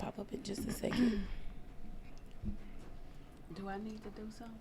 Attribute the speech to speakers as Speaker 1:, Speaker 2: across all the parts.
Speaker 1: pop up in just a second.
Speaker 2: Do I need to do something?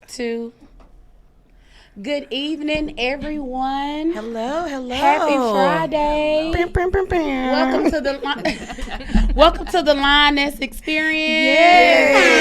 Speaker 1: Two. Good evening, everyone.
Speaker 3: Hello.
Speaker 1: Happy Friday. Welcome to the welcome to the Lioness Experience.
Speaker 3: Yes.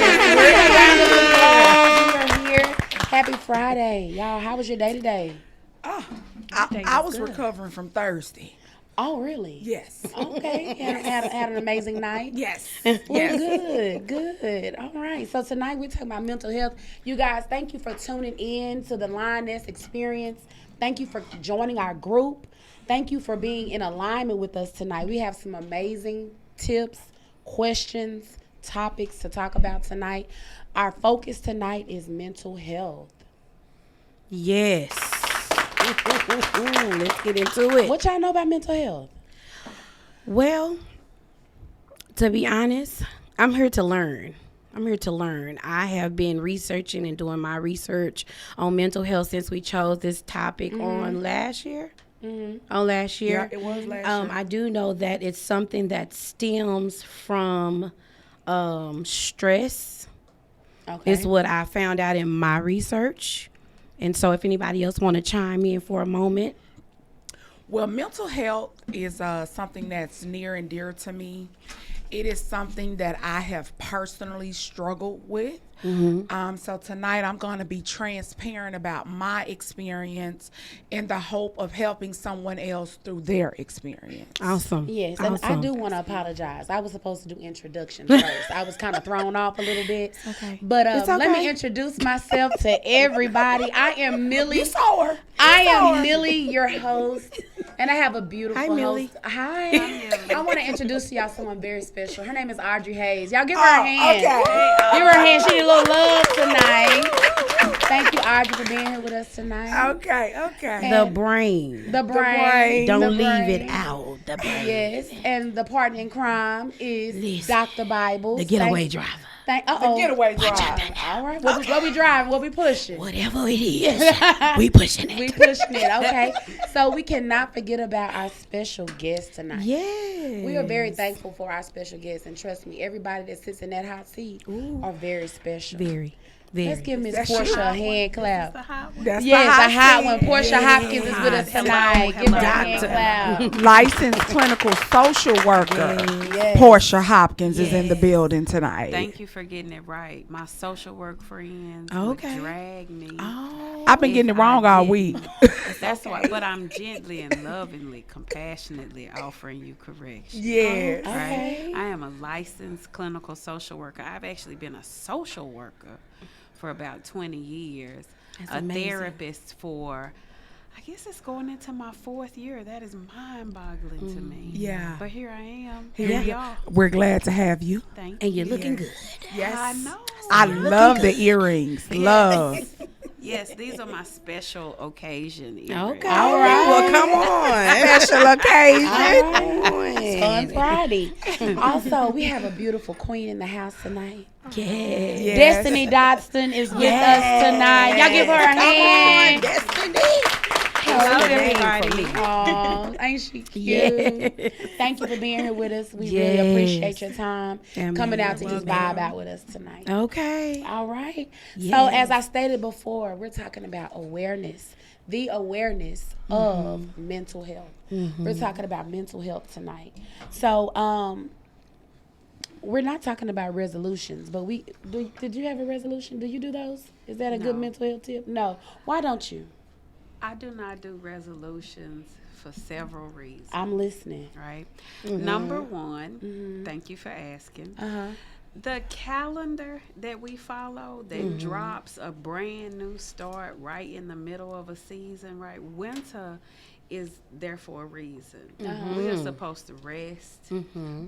Speaker 1: You are here. Happy Friday, y'all. How was your day today?
Speaker 3: I was recovering from Thursday.
Speaker 1: Oh, really?
Speaker 3: Yes.
Speaker 1: Okay. Had an amazing night.
Speaker 3: Yes.
Speaker 1: Well,
Speaker 3: Yes.
Speaker 1: good. All right. So tonight we're talking about mental health. You guys, thank you for tuning in to the Lioness Experience. Thank you for joining our group. Thank you for being in alignment with us tonight. We have some amazing tips, questions, topics to talk about tonight. Our focus tonight is mental health.
Speaker 3: Yes. Let's get into it.
Speaker 1: What y'all know about mental health?
Speaker 3: Well, to be honest, I'm here to learn. I have been researching and doing my research on mental health since we chose this topic on last year. On last year.
Speaker 4: Yeah, it was last year.
Speaker 3: I do know that it's something that stems from stress.
Speaker 1: Okay.
Speaker 3: Is what I found out in my research. And so if anybody else want to chime in for a moment.
Speaker 4: Well, mental health is something that's near and dear to me. It is something that I have personally struggled with. So tonight I'm going to be transparent about my experience in the hope of helping someone else through their experience.
Speaker 3: Awesome.
Speaker 1: Yes, and I
Speaker 3: Awesome.
Speaker 1: do want to apologize. I was supposed to do introductions first. I was kind of thrown off a little bit.
Speaker 3: Okay.
Speaker 1: But
Speaker 3: It's
Speaker 1: let me
Speaker 3: okay.
Speaker 1: introduce myself to everybody. I am Millie.
Speaker 4: You saw her.
Speaker 1: I am Millie, your host, and I have a beautiful
Speaker 3: Hi, Millie.
Speaker 1: host. Hi. I want to introduce to y'all someone very special. Her name is Audrey Hayes. Y'all give her a hand.
Speaker 4: Okay.
Speaker 1: Give her a hand. She need a little love tonight. Thank you, Audrey, for being here with us tonight.
Speaker 4: Okay.
Speaker 3: The brain.
Speaker 1: The brain.
Speaker 3: Don't
Speaker 1: the
Speaker 3: leave
Speaker 1: brain.
Speaker 3: it out. The brain.
Speaker 1: Yes, and the partner in crime is
Speaker 3: Listen.
Speaker 1: Dr. Bibles.
Speaker 3: The getaway driver.
Speaker 4: The getaway drive.
Speaker 1: All right. What we driving? What we pushing?
Speaker 3: Whatever it is, we pushing it.
Speaker 1: We pushing it. Okay. So we cannot forget about our special guest tonight.
Speaker 3: Yeah.
Speaker 1: We are very thankful for our special guests, and trust me, everybody that sits in that hot seat are very special.
Speaker 3: Very.
Speaker 1: Let's give Miss
Speaker 4: That's
Speaker 1: Portia
Speaker 4: the
Speaker 1: a hand clap.
Speaker 4: That's
Speaker 1: Yes,
Speaker 4: the
Speaker 1: a hot
Speaker 4: seat.
Speaker 1: one. Portia Hopkins is with us tonight. Give her a hand clap.
Speaker 4: Licensed clinical social worker.
Speaker 1: Yes.
Speaker 4: Portia Hopkins is in the building tonight.
Speaker 2: Thank you for getting it right. My social work friends
Speaker 3: Okay.
Speaker 2: would drag me.
Speaker 4: I've been getting it wrong all week.
Speaker 2: That's why, but I'm gently and lovingly, compassionately offering you correction.
Speaker 4: Yes.
Speaker 2: Right? I am a licensed clinical social worker. I've actually been a social worker for about 20 years. A
Speaker 3: amazing.
Speaker 2: therapist for, I guess it's going into my 4th year. That is mind-boggling to me.
Speaker 4: Yeah.
Speaker 2: But here I am.
Speaker 4: Here
Speaker 2: Here
Speaker 4: we
Speaker 2: we
Speaker 4: are.
Speaker 2: are.
Speaker 4: We're glad to have you.
Speaker 2: Thank
Speaker 3: And
Speaker 2: you.
Speaker 3: you're looking good.
Speaker 4: Yes.
Speaker 2: I know.
Speaker 4: I love the earrings. Love.
Speaker 2: Yes, these are my special occasion earrings.
Speaker 3: Okay.
Speaker 1: All right.
Speaker 3: Well, come on.
Speaker 4: Special occasion.
Speaker 1: Fun Friday. Also, we have a beautiful queen in the house tonight.
Speaker 3: Yeah.
Speaker 4: Yes.
Speaker 1: Destiny Dodson is with us tonight. Y'all give her a hand.
Speaker 3: Destiny.
Speaker 2: Hello,
Speaker 3: everybody.
Speaker 1: Oh, ain't she cute? Thank you for being here with us. We really
Speaker 3: Yes.
Speaker 1: appreciate your time
Speaker 3: Yeah,
Speaker 1: coming
Speaker 3: man.
Speaker 1: out to just vibe out with us tonight.
Speaker 3: Okay.
Speaker 1: All right. So
Speaker 3: Yes.
Speaker 1: as I stated before, we're talking about awareness, the awareness of mental health. We're talking about mental health tonight. So we're not talking about resolutions, but did you have a resolution? Do you do those? Is that a good
Speaker 2: No.
Speaker 1: mental health tip? No. Why don't you?
Speaker 2: I do not do resolutions for several reasons.
Speaker 1: I'm listening.
Speaker 2: Right. Number one, thank you for asking. The calendar that we follow that drops a brand new start right in the middle of a season, right? Winter is there for a reason. We are supposed to rest,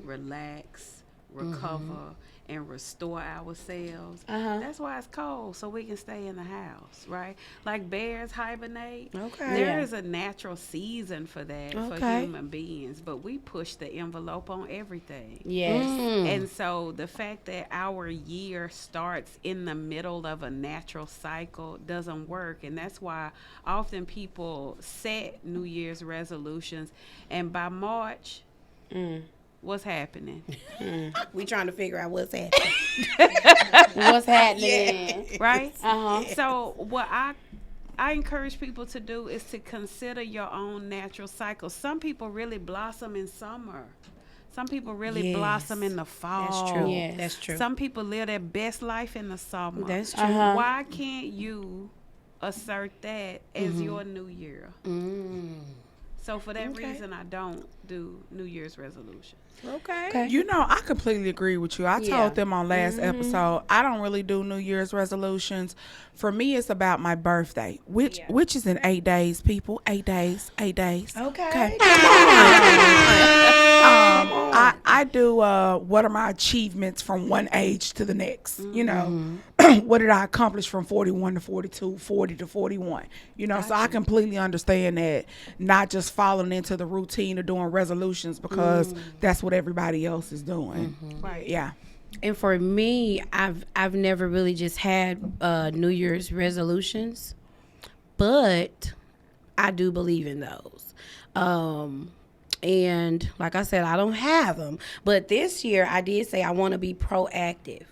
Speaker 2: relax, recover, and restore ourselves. That's why it's cold, so we can stay in the house, right? Like bears hibernate.
Speaker 3: Okay.
Speaker 2: There
Speaker 1: Yeah.
Speaker 2: is a natural season for that for
Speaker 3: Okay.
Speaker 2: human beings, but we push the envelope on everything.
Speaker 1: Yes.
Speaker 2: And so the fact that our year starts in the middle of a natural cycle doesn't work. And that's why often people set New Year's resolutions, and by March, what's happening?
Speaker 3: We trying to figure out what's happening.
Speaker 1: What's happening?
Speaker 2: Right?
Speaker 1: Uh-huh.
Speaker 2: So what I encourage people to do is to consider your own natural cycle. Some people really blossom in summer. Some people really
Speaker 3: Yes.
Speaker 2: blossom in the fall.
Speaker 3: That's true.
Speaker 1: Yes.
Speaker 3: That's true.
Speaker 2: Some people live their best life in the summer.
Speaker 3: That's true.
Speaker 2: Why can't you assert that as your new year? So for that reason, I don't do New Year's resolutions.
Speaker 3: Okay.
Speaker 4: You know, I completely agree with you. I
Speaker 1: Yeah.
Speaker 4: told them on last episode, I don't really do New Year's resolutions. For me, it's about my birthday, which is in 8 days, people. 8 days. 8 days.
Speaker 3: Okay.
Speaker 4: I do what are my achievements from one age to the next, you know. What did I accomplish from 41 to 42, 40 to 41, you know. So I completely understand that, not just falling into the routine of doing resolutions because that's what everybody else is doing.
Speaker 2: Right.
Speaker 4: Yeah.
Speaker 3: And for me, I've never really just had New Year's resolutions, but I do believe in those. And like I said, I don't have them, but this year I did say I want to be proactive.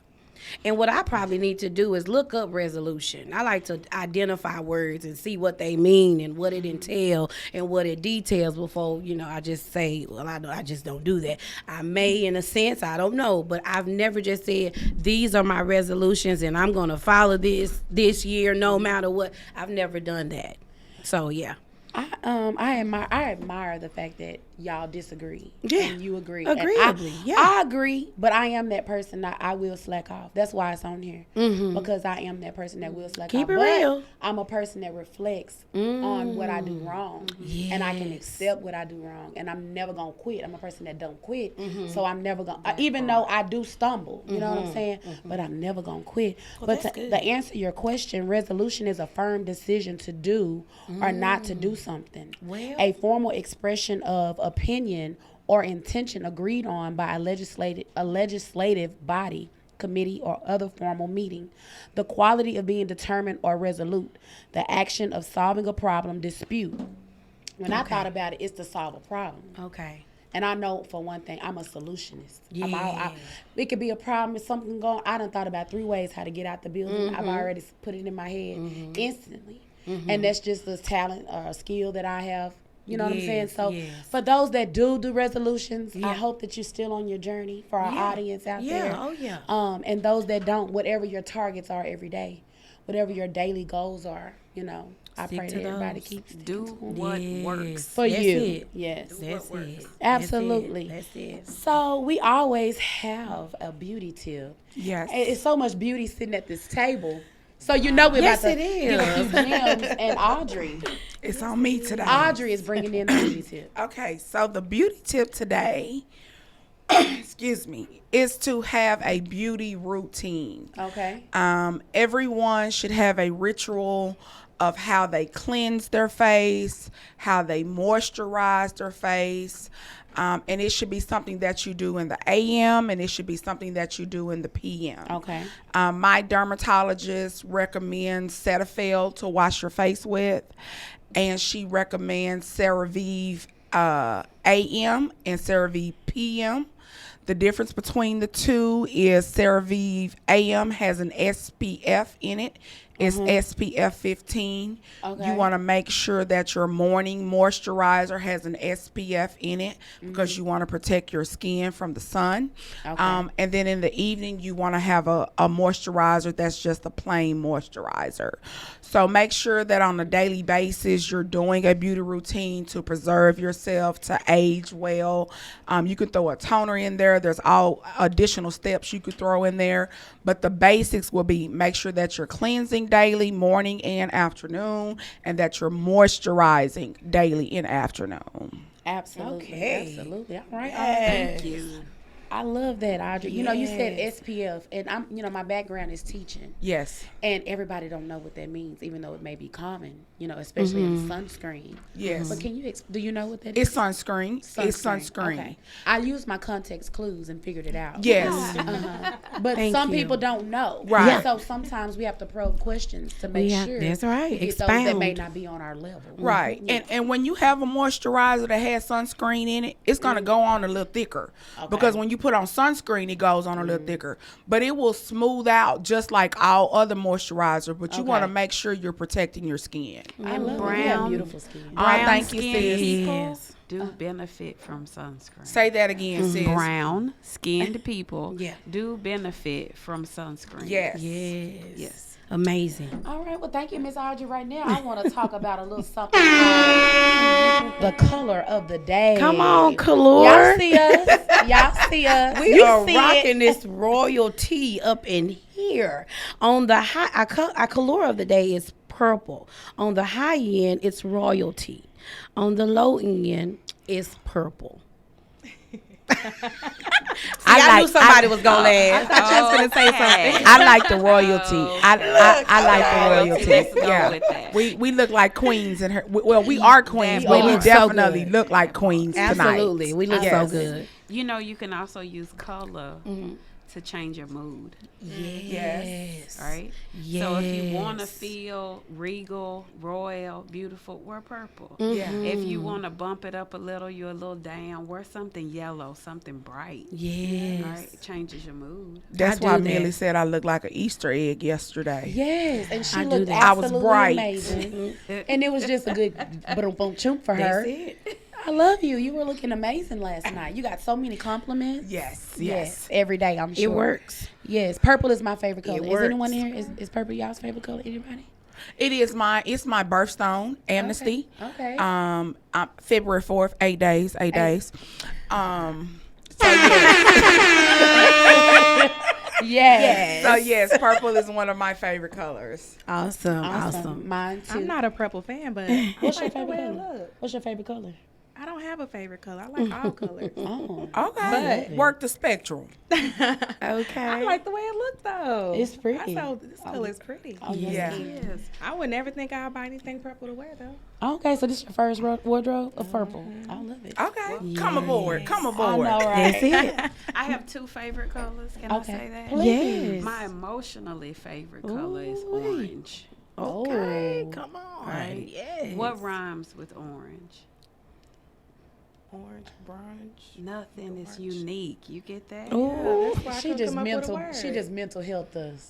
Speaker 3: And what I probably need to do is look up resolution. I like to identify words and see what they mean and what it entails and what it details before, I just say, well, I just don't do that. I may, in a sense, I don't know, but I've never just said, these are my resolutions and I'm going to follow this year no matter what. I've never done that. So, yeah.
Speaker 1: I admire the fact that y'all disagree.
Speaker 3: Yeah.
Speaker 1: And you agree. And
Speaker 3: Agreeably, yeah.
Speaker 1: I agree, but I am that person that I will slack off. That's why it's on here. Because I am that person that will slack
Speaker 3: Keep
Speaker 1: off.
Speaker 3: it
Speaker 1: But
Speaker 3: real.
Speaker 1: I'm a person that reflects on what I do wrong. And I can
Speaker 3: Yes.
Speaker 1: accept what I do wrong. And I'm never going to quit. I'm a person that don't quit. So I'm never going to, even though I do stumble, you know what I'm saying? But I'm never going to quit. But
Speaker 3: that's good.
Speaker 1: to answer your question, resolution is a firm decision to do or not to do something.
Speaker 3: Well.
Speaker 1: A formal expression of opinion or intention agreed on by a legislative body committee, or other formal meeting. The quality of being determined or resolute. The action of solving a problem, dispute. When I thought about it, it's to solve a problem.
Speaker 3: Okay.
Speaker 1: And I know for one thing, I'm a solutionist.
Speaker 3: Yeah.
Speaker 1: It could be a problem, if something going. I done thought about 3 ways how to get out the building. I've already put it in my head instantly, and that's just a talent or a skill that I have. You know what I'm saying? So for those that do resolutions, I hope that you're still on your journey for our audience out there.
Speaker 3: Oh yeah.
Speaker 1: And those that don't, whatever your targets are every day, whatever your daily goals are, I
Speaker 3: Stick
Speaker 1: pray
Speaker 3: to
Speaker 1: that everybody
Speaker 3: those.
Speaker 1: keeps
Speaker 2: Do what works.
Speaker 1: for
Speaker 3: That's
Speaker 1: you.
Speaker 3: it.
Speaker 1: Yes.
Speaker 3: That's it.
Speaker 1: Absolutely.
Speaker 3: That's it.
Speaker 1: So we always have a beauty tip.
Speaker 4: Yes.
Speaker 1: It's so much beauty sitting at this table. So we're about
Speaker 3: Yes,
Speaker 1: to
Speaker 3: it
Speaker 1: give a few
Speaker 3: is.
Speaker 1: gems. And Audrey
Speaker 4: It's on me today.
Speaker 1: is bringing in the beauty tip.
Speaker 4: Okay, so the beauty tip today, excuse me, is to have a beauty routine.
Speaker 1: Okay.
Speaker 4: Everyone should have a ritual of how they cleanse their face, how they moisturize their face. And it should be something that you do in the AM, and it should be something that you do in the PM.
Speaker 1: Okay.
Speaker 4: My dermatologist recommends Cetaphil to wash your face with, and she recommends CeraVe AM and CeraVe PM. The difference between the two is CeraVe AM has an SPF in it. It's SPF 15.
Speaker 1: Okay.
Speaker 4: You want to make sure that your morning moisturizer has an SPF in it because you want to protect your skin from the sun.
Speaker 1: Okay.
Speaker 4: And then in the evening, you want to have a moisturizer that's just a plain moisturizer. So make sure that on a daily basis, you're doing a beauty routine to preserve yourself, to age well. You can throw a toner in there. There's all additional steps you could throw in there. But the basics will be make sure that you're cleansing daily, morning and afternoon, and that you're moisturizing daily and afternoon.
Speaker 1: Absolutely.
Speaker 3: Okay.
Speaker 1: Absolutely. All right.
Speaker 2: Thank you.
Speaker 1: I love that, Audrey. You said SPF, and I'm, my background is teaching,
Speaker 4: Yes.
Speaker 1: and everybody don't know what that means, even though it may be common, especially in sunscreen.
Speaker 4: Yes.
Speaker 1: But can you, do you know what that
Speaker 4: It's
Speaker 1: is?
Speaker 4: sunscreen. It's sunscreen.
Speaker 1: Okay. I used my context clues and figured it out.
Speaker 4: Yes.
Speaker 1: But
Speaker 3: Thank
Speaker 1: some
Speaker 3: you.
Speaker 1: people don't know.
Speaker 4: Right.
Speaker 1: Yeah. So sometimes we have to probe questions to make sure.
Speaker 3: That's right.
Speaker 1: We get those that may
Speaker 3: Expound.
Speaker 1: not be on our level.
Speaker 4: Right. And when you have a moisturizer that has sunscreen in it, it's going to go on a little thicker. Because when you put on sunscreen, it goes on a little thicker. But it will smooth out just like all other moisturizer. But you want to make sure you're protecting your skin.
Speaker 1: I love it. You have beautiful skin.
Speaker 2: Brown
Speaker 4: thank you,
Speaker 2: skinned
Speaker 4: sis.
Speaker 2: people
Speaker 3: Yes.
Speaker 2: do benefit from sunscreen.
Speaker 4: Say that again, sis.
Speaker 2: Brown skinned people
Speaker 3: Yeah.
Speaker 2: do benefit from color.
Speaker 4: Yes.
Speaker 3: Yes.
Speaker 2: Yes.
Speaker 3: Amazing.
Speaker 1: All right, well, thank you, Miss Audrey. Right now, I want to talk about a little something called the color of the day.
Speaker 3: Come on, Kalor.
Speaker 1: Y'all see us? Y'all see us?
Speaker 3: We
Speaker 1: You
Speaker 3: are
Speaker 1: see
Speaker 3: rocking
Speaker 1: it?
Speaker 3: this royalty up in here. On the high, our color of the day is purple. On the high end, it's royalty. On the low end, it's purple. I knew somebody was gonna laugh.
Speaker 2: I thought you was gonna say something.
Speaker 4: I like the royalty. I like the royalty.
Speaker 2: Let's go
Speaker 4: Yeah.
Speaker 2: with that.
Speaker 4: We look like queens in her. Well, we are queens, but
Speaker 3: We
Speaker 4: we
Speaker 3: look so
Speaker 4: definitely
Speaker 3: good.
Speaker 4: look like queens tonight.
Speaker 3: Absolutely, we look
Speaker 4: Yes.
Speaker 3: so good.
Speaker 2: You can also use color to change your mood.
Speaker 3: Yes.
Speaker 2: Right? So if you want to feel regal, royal, beautiful, wear purple.
Speaker 4: Yeah.
Speaker 2: If you want to bump it up a little, you're a little down, wear something yellow, something bright.
Speaker 3: Yes.
Speaker 2: Right? It changes your mood.
Speaker 4: That's
Speaker 3: I
Speaker 4: why
Speaker 3: do that.
Speaker 4: Millie said I looked like an Easter egg yesterday.
Speaker 1: Yes, and she
Speaker 3: I do
Speaker 1: looked
Speaker 3: that.
Speaker 4: I was
Speaker 1: absolutely
Speaker 4: bright.
Speaker 1: amazing. And it was just a good boom chunk for her.
Speaker 3: That's it.
Speaker 1: I love you. You were looking amazing last night. You got so many compliments.
Speaker 4: Yes.
Speaker 1: Every day, I'm sure.
Speaker 3: It works.
Speaker 1: Yes, purple is my favorite color. Is
Speaker 3: works.
Speaker 1: anyone here? Is purple y'all's favorite color? Anybody?
Speaker 4: It's my birthstone, Amnesty.
Speaker 1: Okay.
Speaker 4: February 4th, 8 days. So
Speaker 1: Yes.
Speaker 4: So yes, purple is one of my favorite colors.
Speaker 3: Awesome.
Speaker 1: Mine too.
Speaker 5: I'm not a purple fan, but
Speaker 1: What's your favorite color? What's your favorite color?
Speaker 5: I don't have a favorite color. I like all colors.
Speaker 1: Oh,
Speaker 4: Okay.
Speaker 5: But-
Speaker 4: Work the spectrum.
Speaker 3: Okay.
Speaker 5: I like the way it looked though.
Speaker 1: It's pretty.
Speaker 5: I saw this color is pretty.
Speaker 1: oh yes,
Speaker 4: Yeah.
Speaker 1: it is.
Speaker 2: Yes.
Speaker 5: I would never think I'd buy anything purple to wear though.
Speaker 1: Okay, so this your first wardrobe of purple. I love it.
Speaker 4: Okay. Come aboard. Come
Speaker 1: I
Speaker 4: aboard.
Speaker 1: know, right?
Speaker 3: That's it.
Speaker 2: I have two favorite colors. Can I say that?
Speaker 3: Yes.
Speaker 2: My emotionally favorite color is orange.
Speaker 3: Okay,
Speaker 1: Oh.
Speaker 3: come on.
Speaker 2: Right?
Speaker 3: Yes.
Speaker 2: What rhymes with orange?
Speaker 5: Orange, brunch.
Speaker 2: Nothing is unique. You get that?
Speaker 3: Ooh,
Speaker 5: That's why I
Speaker 1: She
Speaker 5: couldn't
Speaker 1: just
Speaker 5: come up with a
Speaker 1: mental.
Speaker 5: word.
Speaker 1: She just mental health us.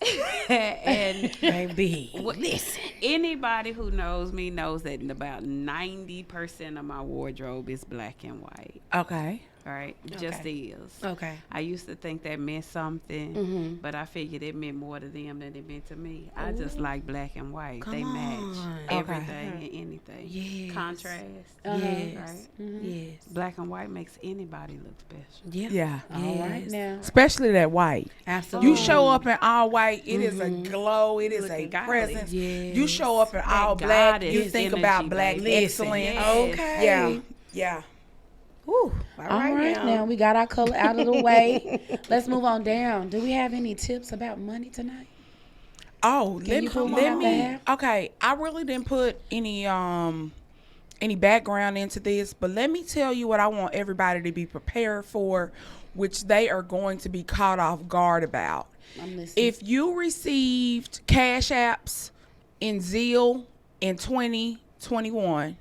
Speaker 2: And
Speaker 3: baby.
Speaker 2: listen, anybody who knows me knows that about 90% of my wardrobe is black and white.
Speaker 4: Okay.
Speaker 2: Right? Just is.
Speaker 3: Okay.
Speaker 2: I used to think that meant something, but I figured it meant more to them than it meant to me. I just like black and white.
Speaker 3: Come
Speaker 2: they match
Speaker 3: on.
Speaker 2: everything and anything.
Speaker 3: Yes.
Speaker 2: Contrast.
Speaker 3: Yes.
Speaker 2: Right?
Speaker 3: Yes.
Speaker 2: Black and white makes anybody look special.
Speaker 3: Yeah.
Speaker 4: Yeah.
Speaker 1: All right now.
Speaker 4: Especially that white.
Speaker 3: Absolutely.
Speaker 4: You show up in all white, it is a glow, it is a
Speaker 2: Looking godly.
Speaker 4: presence.
Speaker 3: Yes.
Speaker 4: You show up in all black, you
Speaker 2: goddess
Speaker 4: think
Speaker 2: energy,
Speaker 4: about black
Speaker 2: baby.
Speaker 4: excellence.
Speaker 2: Yes.
Speaker 3: Okay.
Speaker 4: Yeah. Yeah.
Speaker 3: Woo.
Speaker 1: All right now. We got our color out of the way. Let's move on down. Do we have any tips about money tonight?
Speaker 4: Oh,
Speaker 1: you pull one out the hat?
Speaker 4: Okay, I really didn't put any background into this, but let me tell you what I want everybody to be prepared for, which they are going to be caught off guard about.
Speaker 1: I'm listening.
Speaker 4: If you received cash apps in Zeal in 2021,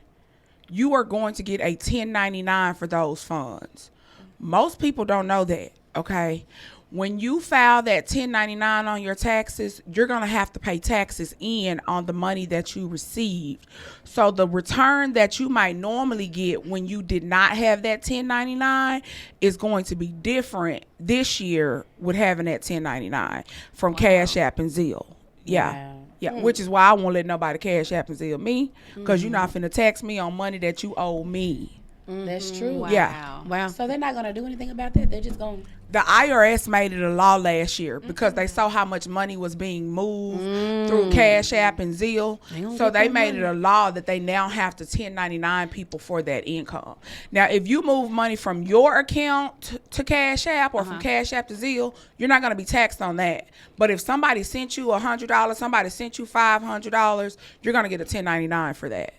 Speaker 4: you are going to get a 1099 for those funds. Most people don't know that, okay? When you file that 1099 on your taxes, you're going to have to pay taxes in on the money that you received. So the return that you might normally get when you did not have that 1099 is going to be different this year with having that 1099 from Cash App and Zeal. Yeah.
Speaker 1: Wow.
Speaker 4: Yeah, which is why I won't let nobody cash app and Zeal me, because you're not finna tax me on money that you owe me.
Speaker 1: That's true.
Speaker 2: Wow.
Speaker 4: Yeah.
Speaker 3: Wow.
Speaker 1: So they're not gonna do anything about that. They're just gonna.
Speaker 4: The IRS made it a law last year because they saw how much money was being moved through Cash App and Zeal.
Speaker 3: gonna
Speaker 4: So
Speaker 3: get
Speaker 4: they
Speaker 3: that
Speaker 4: made it a law that they now have to 1099 people for that income. Now, if you move money from your account to Cash App or from Cash App to Zeal, you're not going to be taxed on that. But if somebody sent you $100, somebody sent you $500, you're going to get a 1099 for that.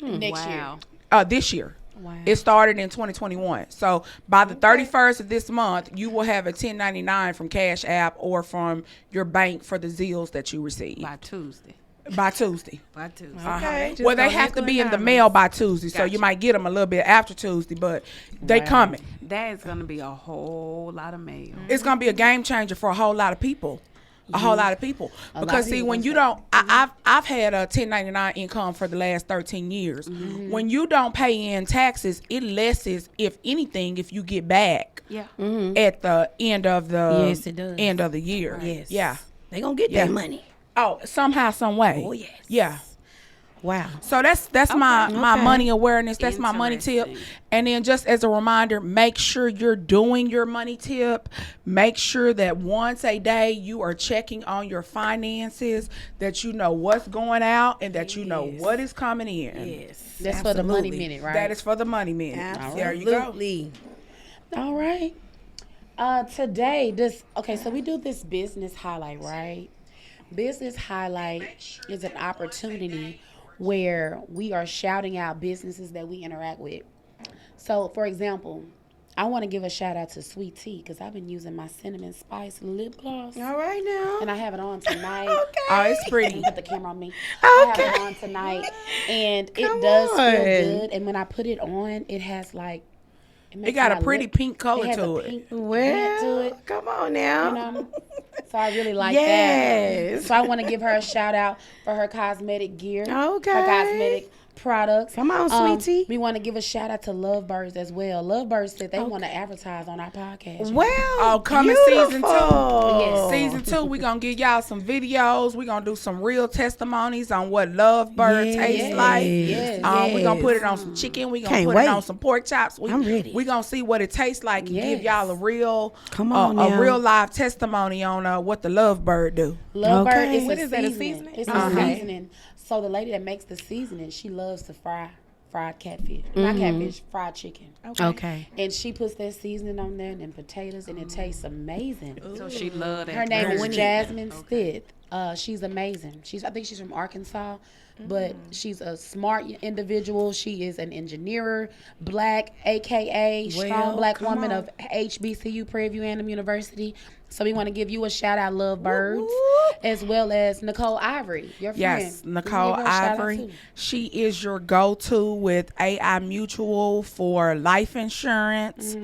Speaker 1: Next
Speaker 2: Wow.
Speaker 4: This year.
Speaker 1: Wow.
Speaker 4: It started in 2021. So by the 31st of this month, you will have a 1099 from Cash App or from your bank for the Zeals that you receive
Speaker 2: By Tuesday.
Speaker 4: by Tuesday.
Speaker 2: By Tuesday.
Speaker 3: Okay.
Speaker 5: Just
Speaker 4: Well, they
Speaker 5: go
Speaker 4: have to
Speaker 5: nickel
Speaker 4: be
Speaker 5: and
Speaker 4: in the
Speaker 5: diamond.
Speaker 4: mail by Tuesday, so you
Speaker 2: Gotcha.
Speaker 4: might get them a little bit after Tuesday, but they coming.
Speaker 2: That is going to be a whole lot of mail.
Speaker 4: It's gonna be a game changer for a whole lot of people. A whole lot of people.
Speaker 1: lot of
Speaker 4: Because see,
Speaker 1: people
Speaker 4: when
Speaker 1: gonna
Speaker 4: you
Speaker 1: say-
Speaker 4: don't, I've had a 1099 income for the last 13 years. When you don't pay in taxes, it lesses, if anything, if you get back
Speaker 2: Yeah.
Speaker 4: at the end of the
Speaker 3: Yes, it does.
Speaker 4: end of the year.
Speaker 3: Yes.
Speaker 4: Yeah.
Speaker 3: They gonna get
Speaker 4: Yeah.
Speaker 3: their money.
Speaker 4: Oh, somehow, some way.
Speaker 3: Oh, yes.
Speaker 4: Yeah.
Speaker 3: Wow.
Speaker 4: So that's my
Speaker 3: Okay.
Speaker 4: money awareness. That's my money tip.
Speaker 2: Interesting.
Speaker 4: And then just as a reminder, make sure you're doing your money tip. Make sure that once a day you are checking on your finances, that you know what's going out and that you know what is coming in.
Speaker 3: Yes.
Speaker 1: That's for the money
Speaker 3: Absolutely.
Speaker 1: minute, right?
Speaker 4: That is for the money minute. There you go.
Speaker 3: Absolutely.
Speaker 1: All right. Today, so we do this business highlight, right? Business highlight is an opportunity where we are shouting out businesses that we interact with. So, for example, I want to give a shout out to Sweet Tea because I've been using my cinnamon spice lip gloss,
Speaker 3: All right now.
Speaker 1: and I have it on tonight.
Speaker 4: Oh, it's pretty.
Speaker 1: Put the camera on me. I have it on tonight, and
Speaker 3: Come
Speaker 1: it does
Speaker 3: on.
Speaker 1: feel good. And when I put it on, it has like makes
Speaker 4: It got
Speaker 1: my
Speaker 4: a pretty
Speaker 1: lip-
Speaker 4: pink color
Speaker 1: it has
Speaker 4: to
Speaker 1: a
Speaker 4: it.
Speaker 1: pink tint
Speaker 3: Well,
Speaker 1: to it.
Speaker 3: come on now.
Speaker 1: You know, so I really like
Speaker 3: Yes.
Speaker 1: that. So I want to give her a shout out for her cosmetic gear.
Speaker 3: Okay.
Speaker 1: Her cosmetic products.
Speaker 3: Come on, sweetie.
Speaker 1: We want to give a shout out to Lovebirds as well. Lovebirds said they want to advertise on our podcast.
Speaker 3: Well,
Speaker 4: Oh, coming season two.
Speaker 3: beautiful.
Speaker 1: Yes.
Speaker 4: Season 2, we're going to give y'all some videos. We're going to do some real testimonies on what Lovebird tastes like.
Speaker 1: Yes.
Speaker 4: We're going to put it on
Speaker 3: Yes.
Speaker 4: some chicken. We're going
Speaker 3: Can't
Speaker 4: to put
Speaker 3: wait.
Speaker 4: it on some pork chops.
Speaker 3: I'm ready.
Speaker 4: We're going to see what it tastes like and give
Speaker 1: Yes.
Speaker 4: y'all a real
Speaker 3: Come on
Speaker 4: a
Speaker 3: now.
Speaker 4: real live testimony on what the Lovebird do.
Speaker 1: Lovebird
Speaker 3: Okay.
Speaker 1: is
Speaker 5: What
Speaker 1: a
Speaker 5: is that, a
Speaker 1: seasoning.
Speaker 5: seasoning?
Speaker 1: It's a seasoning. So the lady that makes the seasoning, she loves to fry fried catfish. Not catfish, fried chicken.
Speaker 3: Okay.
Speaker 1: And she puts that seasoning on there and then potatoes, and it tastes amazing.
Speaker 2: So she loved that.
Speaker 1: Her name is
Speaker 2: recipe.
Speaker 1: Jasmine Stith. She's amazing. I think she's from Arkansas, but she's a smart individual. She is an engineer, black, aka strong
Speaker 3: Well,
Speaker 1: black
Speaker 3: come
Speaker 1: woman
Speaker 3: on.
Speaker 1: of HBCU Prairie View Anthem University. So we want to give you a shout out, Love Birds, as well as Nicole Ivory, your friend.
Speaker 4: Yes,
Speaker 1: We
Speaker 4: Nicole
Speaker 1: give her a shout out,
Speaker 4: Ivory.
Speaker 1: too.
Speaker 4: She is your go-to with AI Mutual for life insurance.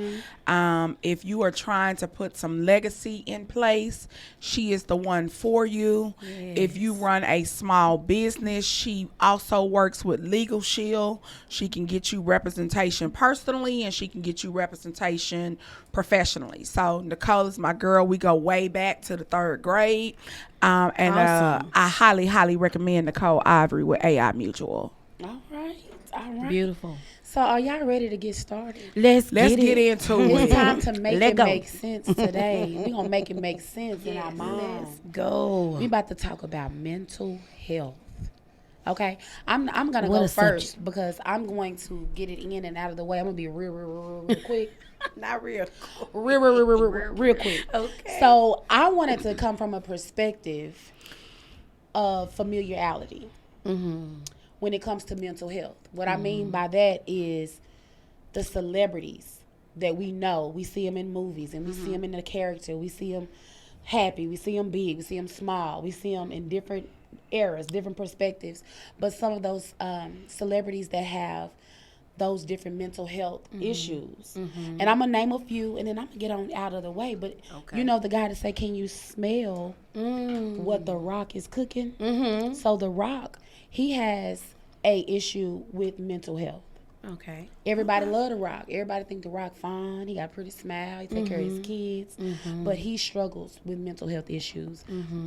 Speaker 4: If you are trying to put some legacy in place, she is the one for you. If you run a small business, she also works with Legal Shield. She can get you representation personally, and she can get you representation professionally. So Nicole is my girl. We go way back to the 3rd grade.
Speaker 3: Awesome.
Speaker 4: I highly, highly recommend Nicole Ivory with AI Mutual.
Speaker 1: All right. All right.
Speaker 3: Beautiful.
Speaker 1: So are y'all ready to get started?
Speaker 3: Let's
Speaker 4: Let's get
Speaker 3: it.
Speaker 4: into
Speaker 1: It's
Speaker 4: it.
Speaker 1: time to make
Speaker 3: Let
Speaker 1: it
Speaker 3: go.
Speaker 1: make sense today. We're going to make it make sense in our mind.
Speaker 3: Go.
Speaker 1: We about to talk about mental health. Okay, I'm gonna
Speaker 3: What
Speaker 1: go
Speaker 3: a
Speaker 1: first
Speaker 3: subject.
Speaker 1: because I'm going to get it in and out of the way. I'm gonna be real quick.
Speaker 3: Not real.
Speaker 1: real quick.
Speaker 3: Okay.
Speaker 1: So I wanted to come from a perspective of familiarity when it comes to mental health. What I mean by that is the celebrities that we know. We see them in movies, and we see them in the character. We see them happy. We see them big. We see them small. We see them in different eras, different perspectives. But some of those celebrities that have those different mental health issues. And I'm going to name a few, and then I'm going to get on out of the way. But you know the guy to say, can you smell what The Rock is cooking? So The Rock, he has a issue with mental health.
Speaker 3: Okay.
Speaker 1: Everybody love The Rock. Everybody think The Rock fine. He got a pretty smile. He take care of his kids. But he struggles with mental health issues.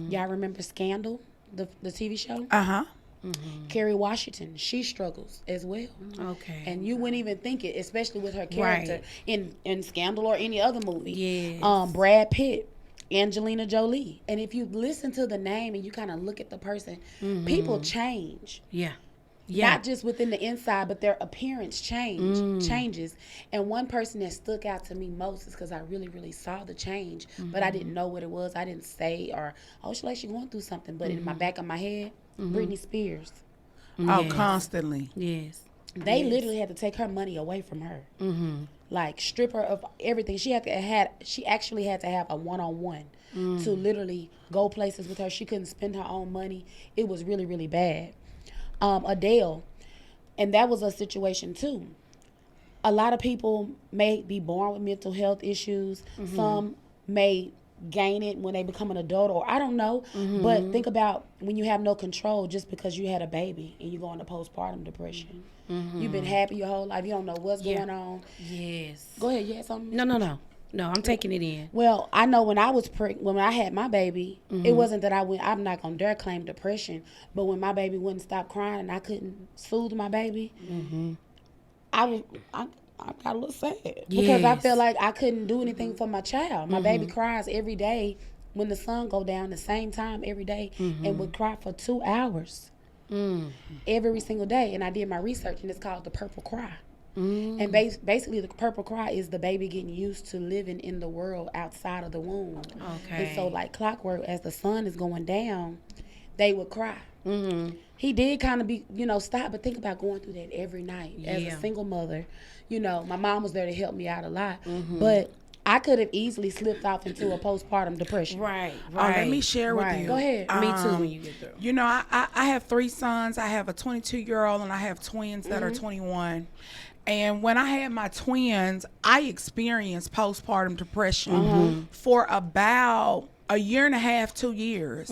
Speaker 1: Y'all remember Scandal, the TV show?
Speaker 4: Uh-huh.
Speaker 1: Kerry Washington, she struggles as well.
Speaker 3: Okay.
Speaker 1: And you wouldn't even think it, especially with her character
Speaker 3: Right.
Speaker 1: in Scandal or any other movie.
Speaker 3: Yes.
Speaker 1: Brad Pitt, Angelina Jolie. And if you listen to the name and you kind of look at the person, people change.
Speaker 3: Yeah.
Speaker 1: Not just within the inside, but their appearance changes. And one person that stuck out to me most is because I really, really saw the change, but I didn't know what it was. I didn't say, or, oh, she like she going through something. But in my back of my head, Britney Spears.
Speaker 4: Oh,
Speaker 3: Yes.
Speaker 4: constantly.
Speaker 3: Yes.
Speaker 1: They literally had to take her money away from her. Like strip her of everything. She actually had to have a one-on-one to literally go places with her. She couldn't spend her own money. It was really, really bad. Adele, and that was a situation too. A lot of people may be born with mental health issues. Some may gain it when they become an adult, or I don't know. But think about when you have no control just because you had a baby and you go into postpartum depression. You've been happy your whole life. You don't know what's going on.
Speaker 3: Yes.
Speaker 1: Go ahead, you had something?
Speaker 3: No, I'm taking it in.
Speaker 1: Well, I know when I was when I had my baby, it wasn't that I'm not gonna dare claim depression, but when my baby wouldn't stop crying and I couldn't soothe my baby, I got a little sad because I
Speaker 3: Yes.
Speaker 1: felt like I couldn't do anything for my child. My baby cries every day when the sun go down the same time every day and would cry for 2 hours every single day. And I did my research, and it's called the purple cry. And basically, the purple cry is the baby getting used to living in the world outside of the womb.
Speaker 3: Okay.
Speaker 1: And so, like clockwork, as the sun is going down, they would cry. He did kind of be, stop, but think about going through that every night as a single mother. My mom was there to help me out a lot, but I could have easily slipped off into a postpartum depression.
Speaker 3: Right.
Speaker 4: Let me share with you.
Speaker 1: Go ahead.
Speaker 3: Me too when you get through.
Speaker 4: I have 3 sons. I have a 22-year-old, and I have twins that are 21. And when I had my twins, I experienced postpartum depression for about a year and a half, 2 years.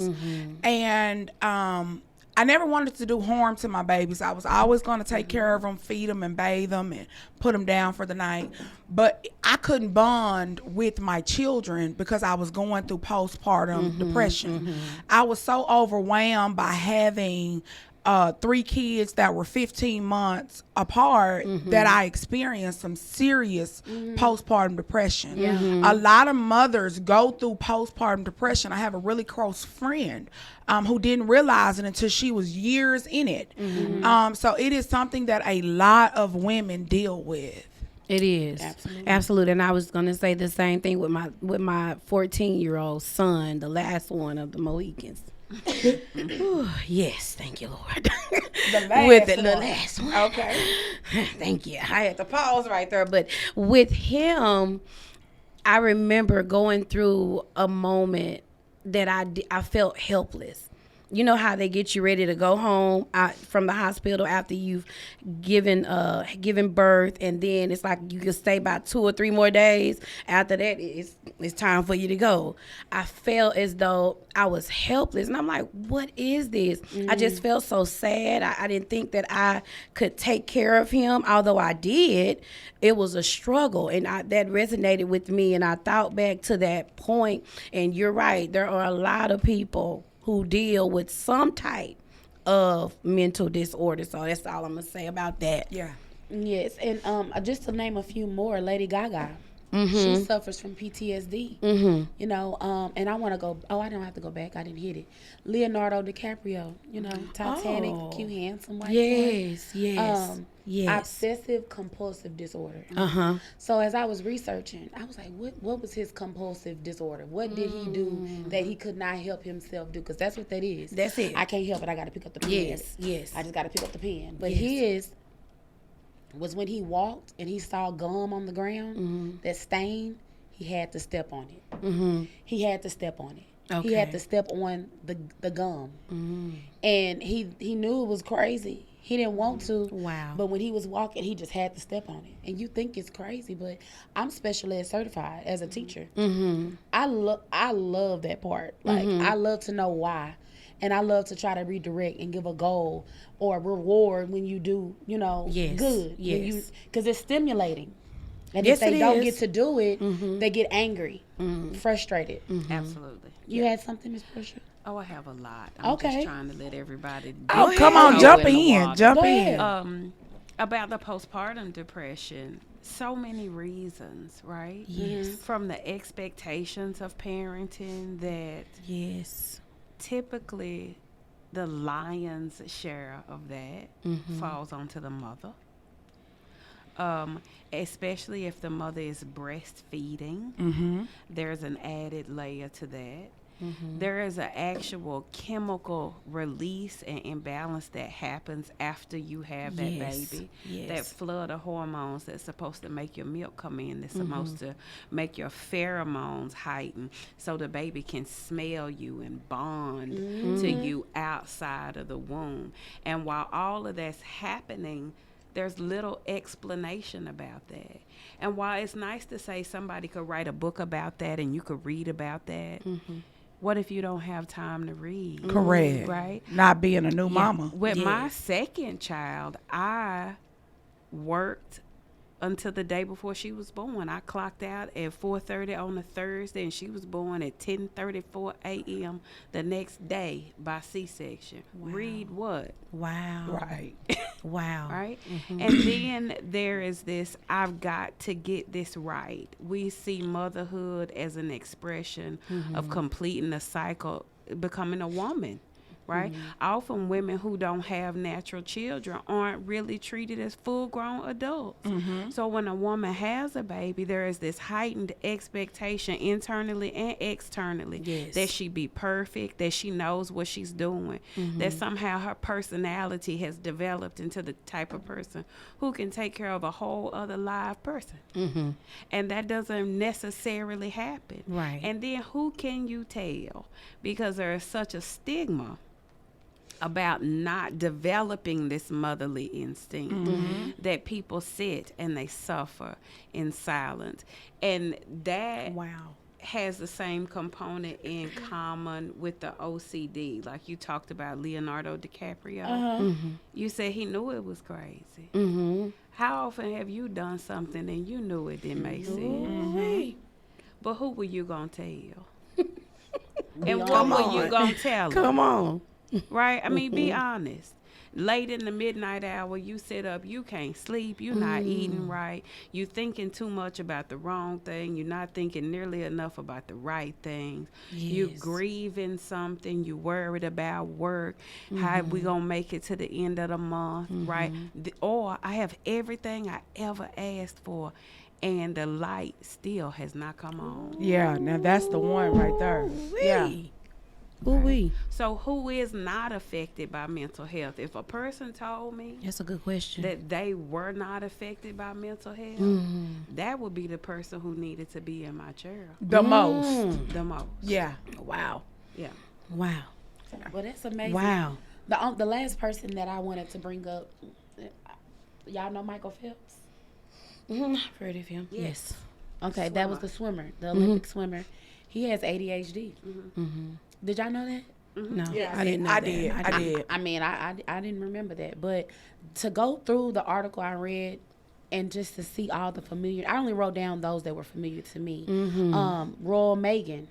Speaker 4: And I never wanted to do harm to my babies. I was always going to take care of them, feed them and bathe them and put them down for the night. But I couldn't bond with my children because I was going through postpartum depression. I was so overwhelmed by having 3 kids that were 15 months apart that I experienced some serious postpartum depression. A lot of mothers go through postpartum depression. I have a really close friend who didn't realize it until she was years in it. So it is something that a lot of women deal with.
Speaker 3: It is absolutely, and I was gonna say the same thing with my 14-year-old son, the last one of the Mohicans. Ooh, yes, thank you, Lord.
Speaker 4: The last one.
Speaker 3: Okay, thank you. I had to pause right there, but with him, I remember going through a moment that I felt helpless. You know how they get you ready to go home from the hospital after you've given birth, and then it's like you can stay about 2 or 3 more days. After that, it's time for you to go. I felt as though I was helpless, and I'm like, what is this? I just felt so sad. I didn't think that I could take care of him, although I did. It was a struggle, and that resonated with me, and I thought back to that point, and you're right. There are a lot of people who deal with some type of mental disorder. So that's all I'm gonna say about that.
Speaker 4: Yeah.
Speaker 1: Yes, and just to name a few more, Lady Gaga. She suffers from PTSD. You know, and I want to go. Oh, I don't have to go back. I didn't hit it. Leonardo DiCaprio. You know, Titanic, cute, handsome white boy.
Speaker 3: Yes.
Speaker 1: Obsessive compulsive disorder. So as I was researching, I was like, what was his compulsive disorder? What did he do that he could not help himself do? Because that's what that is.
Speaker 3: That's it.
Speaker 1: I can't help it. I got to pick up the pen.
Speaker 3: Yes.
Speaker 1: I just got to pick up the pen. But his was when he walked and he saw gum on the ground, that stain, he had to step on it. He had to step on it.
Speaker 3: Okay.
Speaker 1: He had to step on the gum. And he knew it was crazy. He didn't want to.
Speaker 3: Wow.
Speaker 1: But when he was walking, he just had to step on it. And you think it's crazy, but I'm special ed certified as a teacher. I love that part. Like, I love to know why. And I love to try to redirect and give a goal or a reward when you do, you know, good.
Speaker 3: Yes.
Speaker 1: Because it's stimulating. And
Speaker 3: Yes,
Speaker 1: if they
Speaker 3: it
Speaker 1: don't
Speaker 3: is.
Speaker 1: get to do it, they get angry, frustrated.
Speaker 2: Absolutely.
Speaker 1: You had something, Miss Portia?
Speaker 2: Oh, I have a lot. I'm
Speaker 1: Okay.
Speaker 2: just trying to let everybody.
Speaker 4: Oh,
Speaker 2: dip
Speaker 4: come
Speaker 2: their
Speaker 4: on,
Speaker 2: toe
Speaker 4: jump
Speaker 2: the
Speaker 4: in.
Speaker 2: water.
Speaker 4: Jump
Speaker 1: Go
Speaker 4: in.
Speaker 1: ahead.
Speaker 2: About the postpartum depression, so many reasons, right?
Speaker 3: Yes.
Speaker 2: From the expectations of parenting that
Speaker 3: Yes.
Speaker 2: typically the lion's share of that falls onto the mother. Especially if the mother is breastfeeding, there's an added layer to that. There is an actual chemical release and imbalance that happens after you have that baby. That flood of hormones that's supposed to make your milk come in, that's supposed to make your pheromones heighten so the baby can smell you and bond to you outside of the womb. And while all of that's happening, there's little explanation about that. And while it's nice to say somebody could write a book about that and you could read about that, what if you don't have time to read?
Speaker 4: Correct.
Speaker 2: Right?
Speaker 4: Not being a new mama.
Speaker 2: With my second child, I worked until the day before she was born. I clocked out at 4:30 on a Thursday, and she was born at 10:34 a.m. the next day by C-section. Read what?
Speaker 3: Wow.
Speaker 4: Right.
Speaker 3: Wow.
Speaker 2: Right? And then there is this, I've got to get this right. We see motherhood as an expression of completing a cycle, becoming a woman. Right? Often women who don't have natural children aren't really treated as full-grown adults. So when a woman has a baby, there is this heightened expectation internally and externally that she be perfect, that she knows what she's doing, that somehow her personality has developed into the type of person who can take care of a whole other live person. And that doesn't necessarily happen.
Speaker 3: Right.
Speaker 2: And then who can you tell? Because there is such a stigma about not developing this motherly instinct that people sit and they suffer in silence. And that has the same component in common with the OCD. Like you talked about Leonardo DiCaprio. You said he knew it was crazy. How often have you done something and you knew it didn't make sense? But who were you going to tell? And what were you going to tell him?
Speaker 3: Come on.
Speaker 2: Right? I mean, be honest. late in the midnight hour, you sit up, you can't sleep, you're not eating right, you thinking too much about the wrong thing, you're not thinking nearly enough about the right things. You
Speaker 3: Yes.
Speaker 2: grieving something, you worried about work, how we gonna make it to the end of the month, right? Or I have everything I ever asked for, and the light still has not come on.
Speaker 4: Yeah, now that's the one right there. Yeah.
Speaker 3: Ooh-wee.
Speaker 2: So who is not affected by mental health? If a person told me
Speaker 3: That's a good question.
Speaker 2: that they were not affected by mental health, that would be the person who needed to be in my chair
Speaker 4: The most.
Speaker 2: the most.
Speaker 4: Yeah.
Speaker 3: Wow.
Speaker 2: Yeah.
Speaker 3: Wow.
Speaker 1: Well, that's amazing.
Speaker 3: Wow.
Speaker 1: The last person that I wanted to bring up, y'all know Michael Phelps?
Speaker 3: I've heard of him. Yes.
Speaker 1: Okay, that was the swimmer, the Olympic swimmer. He has ADHD. Did y'all know that?
Speaker 3: No,
Speaker 4: Yeah,
Speaker 3: I didn't know
Speaker 4: I
Speaker 3: that.
Speaker 4: did. I did.
Speaker 1: I mean, I didn't remember that, but to go through the article I read and just to see all the familiar, I only wrote down those that were familiar to me. Royal Meghan,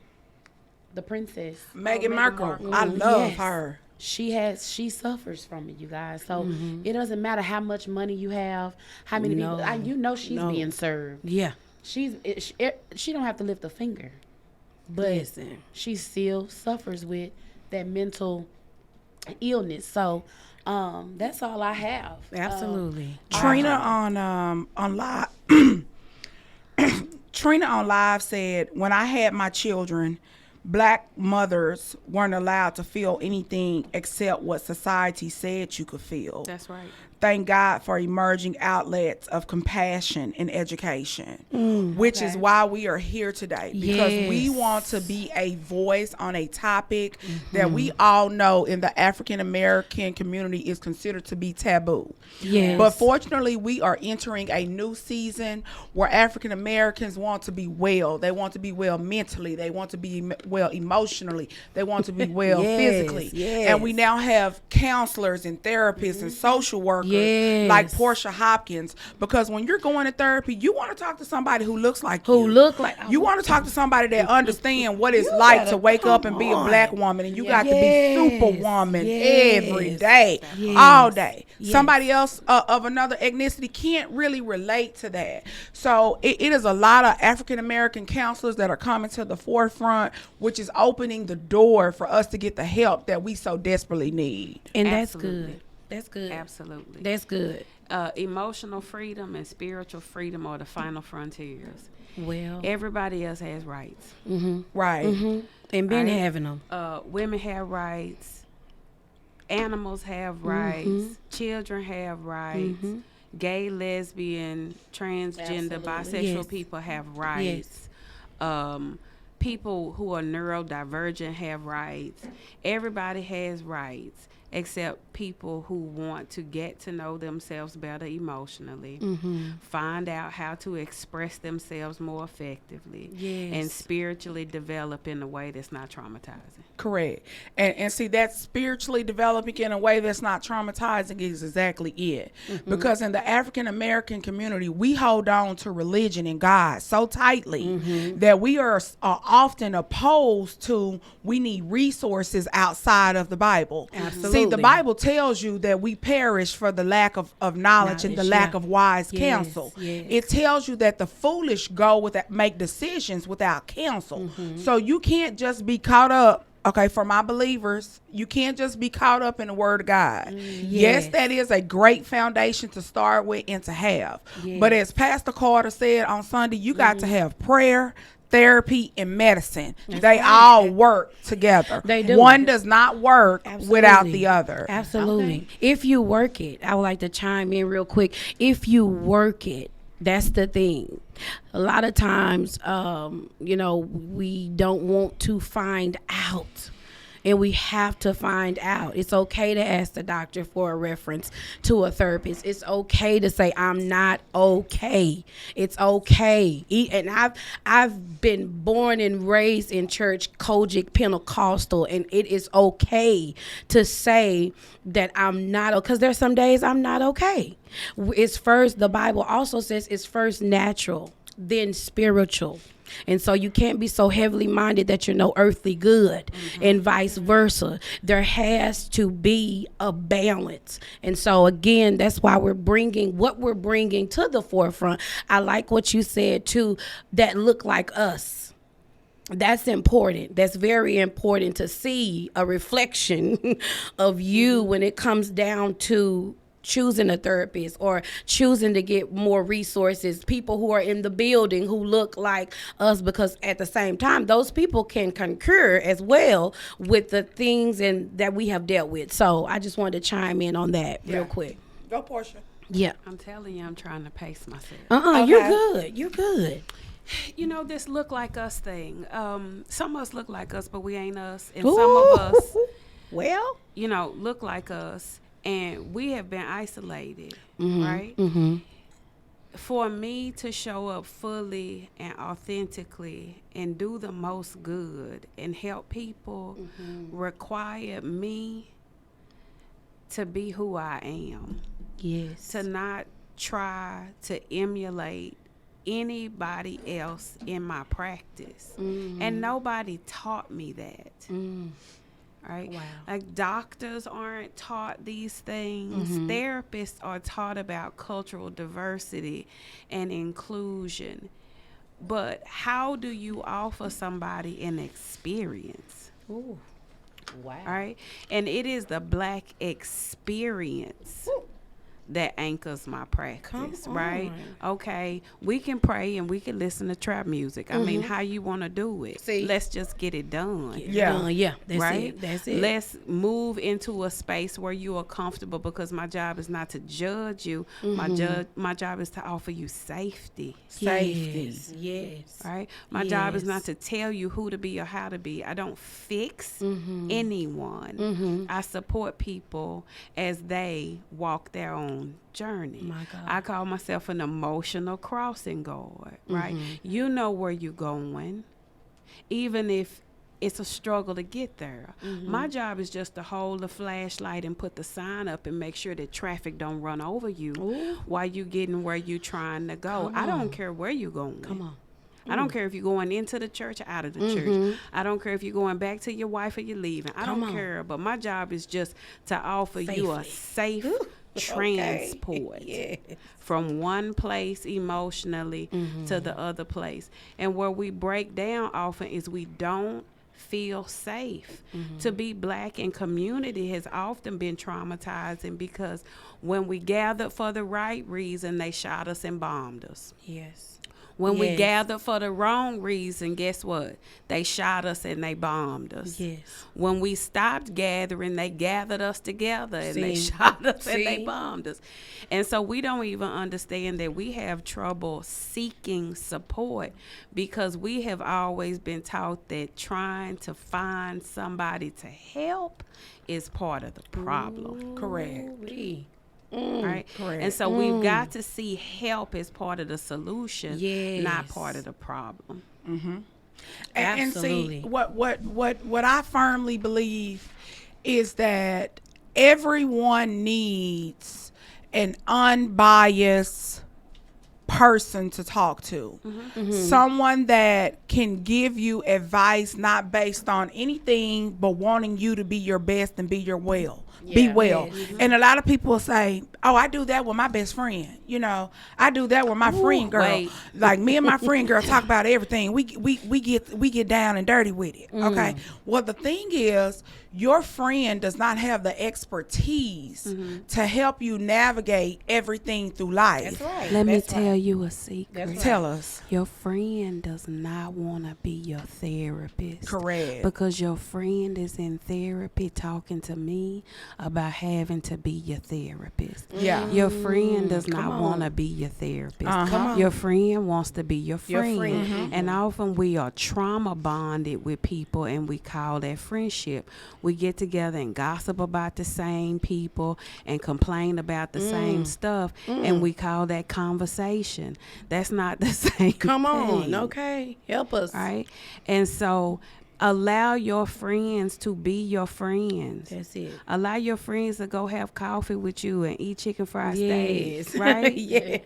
Speaker 1: the princess,
Speaker 4: Meghan
Speaker 2: Meghan
Speaker 4: Markle.
Speaker 2: Markle.
Speaker 4: I love
Speaker 1: Yes.
Speaker 4: her.
Speaker 1: she suffers from it, you guys. So it doesn't matter how much money you have, how many
Speaker 3: No.
Speaker 1: people. She's
Speaker 3: No.
Speaker 1: being served.
Speaker 3: Yeah.
Speaker 1: She don't have to lift a finger, but
Speaker 3: Listen.
Speaker 4: Mm-hmm.
Speaker 1: she still suffers with that mental illness. So that's all I have.
Speaker 3: Absolutely.
Speaker 4: Trina on live Trina on live said, when I had my children, Black mothers weren't allowed to feel anything except what society said you could feel.
Speaker 2: That's right.
Speaker 4: Thank God for emerging outlets of compassion and education, which is why we are here today, because we
Speaker 3: Yes.
Speaker 4: want to be a voice on a topic that we all know in the African American community is considered to be taboo.
Speaker 3: Yes.
Speaker 4: But fortunately, we are entering a new season where African Americans want to be well. They want to be well mentally. They want to be well emotionally. They want to be well
Speaker 3: Yes,
Speaker 4: physically.
Speaker 3: yes.
Speaker 4: And we now have counselors and therapists and social workers
Speaker 3: Yes.
Speaker 4: like Portia Hopkins. Because when you're going to therapy, you want to talk to somebody who looks like
Speaker 3: Who
Speaker 4: you.
Speaker 3: look like
Speaker 4: You want to talk to somebody that understands what it's like to wake up and be a Black woman, and you got to be
Speaker 3: Yes.
Speaker 4: superwoman
Speaker 3: Yes.
Speaker 4: every day,
Speaker 3: Yes.
Speaker 4: all day.
Speaker 3: Yes.
Speaker 4: Somebody else of another ethnicity can't really relate to that. So it is a lot of African American counselors that are coming to the forefront, which is opening the door for us to get the help that we so desperately need.
Speaker 3: And
Speaker 2: Absolutely.
Speaker 3: that's good. That's good.
Speaker 2: Absolutely.
Speaker 3: That's good.
Speaker 2: Emotional freedom and spiritual freedom are the final frontiers.
Speaker 3: Well,
Speaker 2: Everybody else has rights.
Speaker 4: Right.
Speaker 3: and been
Speaker 2: Right.
Speaker 3: having them.
Speaker 2: Women have rights. Animals have rights. Children have rights. Gay, lesbian, transgender,
Speaker 1: Absolutely.
Speaker 2: bisexual
Speaker 3: Yes.
Speaker 2: people have rights. People who are neurodivergent have rights. Everybody has rights, except people who want to get to know themselves better emotionally, find out how to express themselves more effectively,
Speaker 3: Yes.
Speaker 2: and spiritually develop in a way that's not traumatizing.
Speaker 4: Correct. And see, that spiritually developing in a way that's not traumatizing is exactly it. Because in the African American community, we hold on to religion and God so tightly that we are often opposed to, we need resources outside of the Bible. See,
Speaker 3: Absolutely.
Speaker 4: the Bible tells you that we perish for the lack of knowledge and the
Speaker 3: Knowledge,
Speaker 4: lack
Speaker 3: yeah.
Speaker 4: of wise
Speaker 3: Yes,
Speaker 4: counsel.
Speaker 3: yes.
Speaker 4: It tells you that the foolish go without, make decisions without counsel. So you can't just be caught up. Okay, for my believers, you can't just be caught up in the Word of God. Yes,
Speaker 3: Yes.
Speaker 4: that is a great foundation to start with and to have.
Speaker 3: Yes.
Speaker 4: But as Pastor Carter said on Sunday, you got to have prayer, therapy, and medicine. They all work together.
Speaker 3: They do.
Speaker 4: One does not work without the other.
Speaker 3: Absolutely. If you work it, I would like to chime in real quick. If you work it, that's the thing. A lot of times, we don't want to find out. And we have to find out. It's okay to ask the doctor for a reference to a therapist. It's okay to say, I'm not okay. It's okay. And I've been born and raised in church, Kojic Pentecostal, and it is okay to say that I'm not, because there's some days I'm not okay. It's first, the Bible also says it's first natural. than spiritual. And so you can't be so heavily minded that you're no earthly good, and vice versa. There has to be a balance. And so again, that's why we're bringing what we're bringing to the forefront. I like what you said too, that look like us. That's important. That's very important to see a reflection of you when it comes down to choosing a therapist or choosing to get more resources, people who are in the building who look like us, because at the same time, those people can concur as well with the things and that we have dealt with. So I just wanted to chime in on that real quick.
Speaker 4: Go, Portia.
Speaker 3: Yeah.
Speaker 2: I'm telling you, I'm trying to pace myself.
Speaker 4: Okay.
Speaker 3: You're good. You're good.
Speaker 2: You know, this look like us thing. Some of us look like us, but we ain't us. And some of us,
Speaker 3: well,
Speaker 2: you know, look like us. And we have been isolated,
Speaker 3: Mm-hmm.
Speaker 2: right?
Speaker 3: Mm-hmm.
Speaker 2: For me to show up fully and authentically and do the most good and help people required me to be who I am.
Speaker 3: Yes.
Speaker 2: To not try to emulate anybody else in my practice. And nobody taught me that. Right?
Speaker 3: Wow.
Speaker 2: Like doctors aren't taught these things. Therapists are taught about cultural diversity and inclusion. But how do you offer somebody an experience?
Speaker 3: Ooh. Wow.
Speaker 2: Right? And it is the Black experience that anchors my practice, right? Okay, we can pray and we can listen to trap music. I mean, how you want to do it?
Speaker 3: See?
Speaker 2: Let's just get it done.
Speaker 3: Yeah. That's
Speaker 2: Right?
Speaker 3: it. That's it.
Speaker 2: Let's move into a space where you are comfortable, because my job is not to judge you. My job is to offer you safety.
Speaker 3: Yes.
Speaker 2: Right? My job is
Speaker 3: Yes.
Speaker 2: not to tell you who to be or how to be. I don't fix anyone. I support people as they walk their own journey.
Speaker 3: My God.
Speaker 2: I call myself an emotional crossing guard, right? You know where you're going, even if it's a struggle to get there. My job is just to hold the flashlight and put the sign up and make sure that traffic don't run over you while you getting where you trying to go. I don't care where you're going.
Speaker 3: Come on.
Speaker 2: I don't care if you're going into the church or out of the church. I don't care if you're going back to your wife or you're leaving. I don't care. But my job is just to offer you a safe transport from one place emotionally to the other place. And where we break down often is we don't feel safe. To be Black in community has often been traumatizing, because when we gathered for the right reason, they shot us and bombed us.
Speaker 3: Yes.
Speaker 2: When we gathered for the wrong reason, guess what? They shot us and they bombed us.
Speaker 3: Yes.
Speaker 2: When we stopped gathering, they gathered us together and they shot us and they bombed us. And so we don't even understand that we have trouble seeking support, because we have always been taught that trying to find somebody to help is part of the problem.
Speaker 4: Correct.
Speaker 2: Right?
Speaker 4: Correct.
Speaker 2: And so we've got to see help as part of the solution, not
Speaker 3: Yes.
Speaker 2: part of the problem.
Speaker 4: And
Speaker 3: Absolutely.
Speaker 4: see, what I firmly believe is that everyone needs an unbiased person to talk to. Someone that can give you advice not based on anything but wanting you to be your best and be your be well. And a lot of people say, oh, I do that with my best friend. You know, I do that with my friend girl.
Speaker 2: wait.
Speaker 4: Like me and my friend girl talk about everything. We get down and dirty with it. Okay. Well, the thing is, your friend does not have the expertise to help you navigate everything through life.
Speaker 3: That's right.
Speaker 2: Let me
Speaker 3: That's right.
Speaker 2: tell you a secret.
Speaker 3: That's right.
Speaker 4: Tell us.
Speaker 2: Your friend does not want to be your therapist.
Speaker 4: Correct.
Speaker 2: Because your friend is in therapy talking to me about having to be your therapist.
Speaker 4: Yeah.
Speaker 2: Your friend does not
Speaker 3: on.
Speaker 2: want to be your therapist.
Speaker 4: Come on.
Speaker 2: Your friend wants to be your friend.
Speaker 3: friend.
Speaker 2: And often we are trauma bonded with people, and we call that friendship. We get together and gossip about the same people and complain about the same stuff, and we call that conversation. That's not the same
Speaker 3: Come on.
Speaker 2: thing.
Speaker 3: Okay. Help us.
Speaker 2: Right? And so Allow your friends to be your friends.
Speaker 3: That's it.
Speaker 2: Allow your friends to go have coffee with you and eat chicken fried
Speaker 3: Yes.
Speaker 2: steak, right?
Speaker 3: Yeah.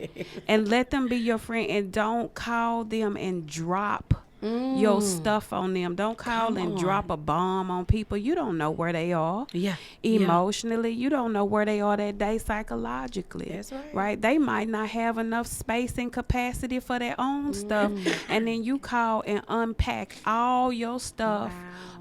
Speaker 2: And let them be your friend, and don't call them and drop your stuff on them. Don't call
Speaker 3: Come
Speaker 2: and
Speaker 3: on.
Speaker 2: drop a bomb on people. You don't know where they are.
Speaker 3: Yeah.
Speaker 2: Emotionally, you don't know where they are that day psychologically.
Speaker 3: That's right.
Speaker 2: Right? They might not have enough space and capacity for their own stuff. And then you call and unpack all your stuff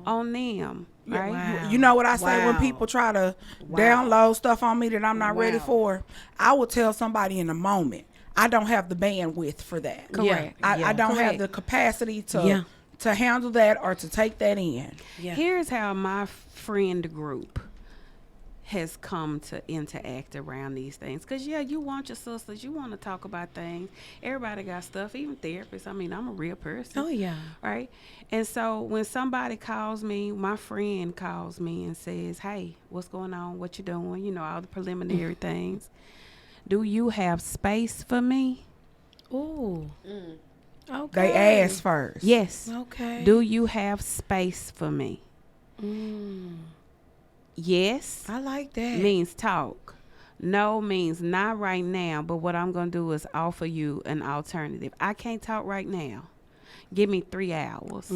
Speaker 2: on them. Right?
Speaker 3: Wow.
Speaker 4: You know what I say when
Speaker 3: Wow.
Speaker 4: people try to download stuff on me that I'm not ready for? I will tell somebody in a moment. I don't have the bandwidth for that.
Speaker 2: Correct.
Speaker 4: I don't have
Speaker 2: Correct.
Speaker 4: the capacity to
Speaker 3: Yeah.
Speaker 4: to handle that or to take that in.
Speaker 3: Yeah.
Speaker 2: Here's how my friend group has come to interact around these things. Because, yeah, you want your sisters. You want to talk about things. Everybody got stuff, even therapists. I mean, I'm a real person.
Speaker 3: Oh yeah.
Speaker 2: Right? And so when somebody calls me, my friend calls me and says, hey, what's going on? What you doing? You know, all the preliminary things. Do you have space for me?
Speaker 3: Ooh. Okay.
Speaker 4: They ask first.
Speaker 2: Yes.
Speaker 3: Okay.
Speaker 2: Do you have space for me? Yes
Speaker 3: I like that.
Speaker 2: means talk. No means not right now, but what I'm going to do is offer you an alternative. I can't talk right now. Give me 3 hours.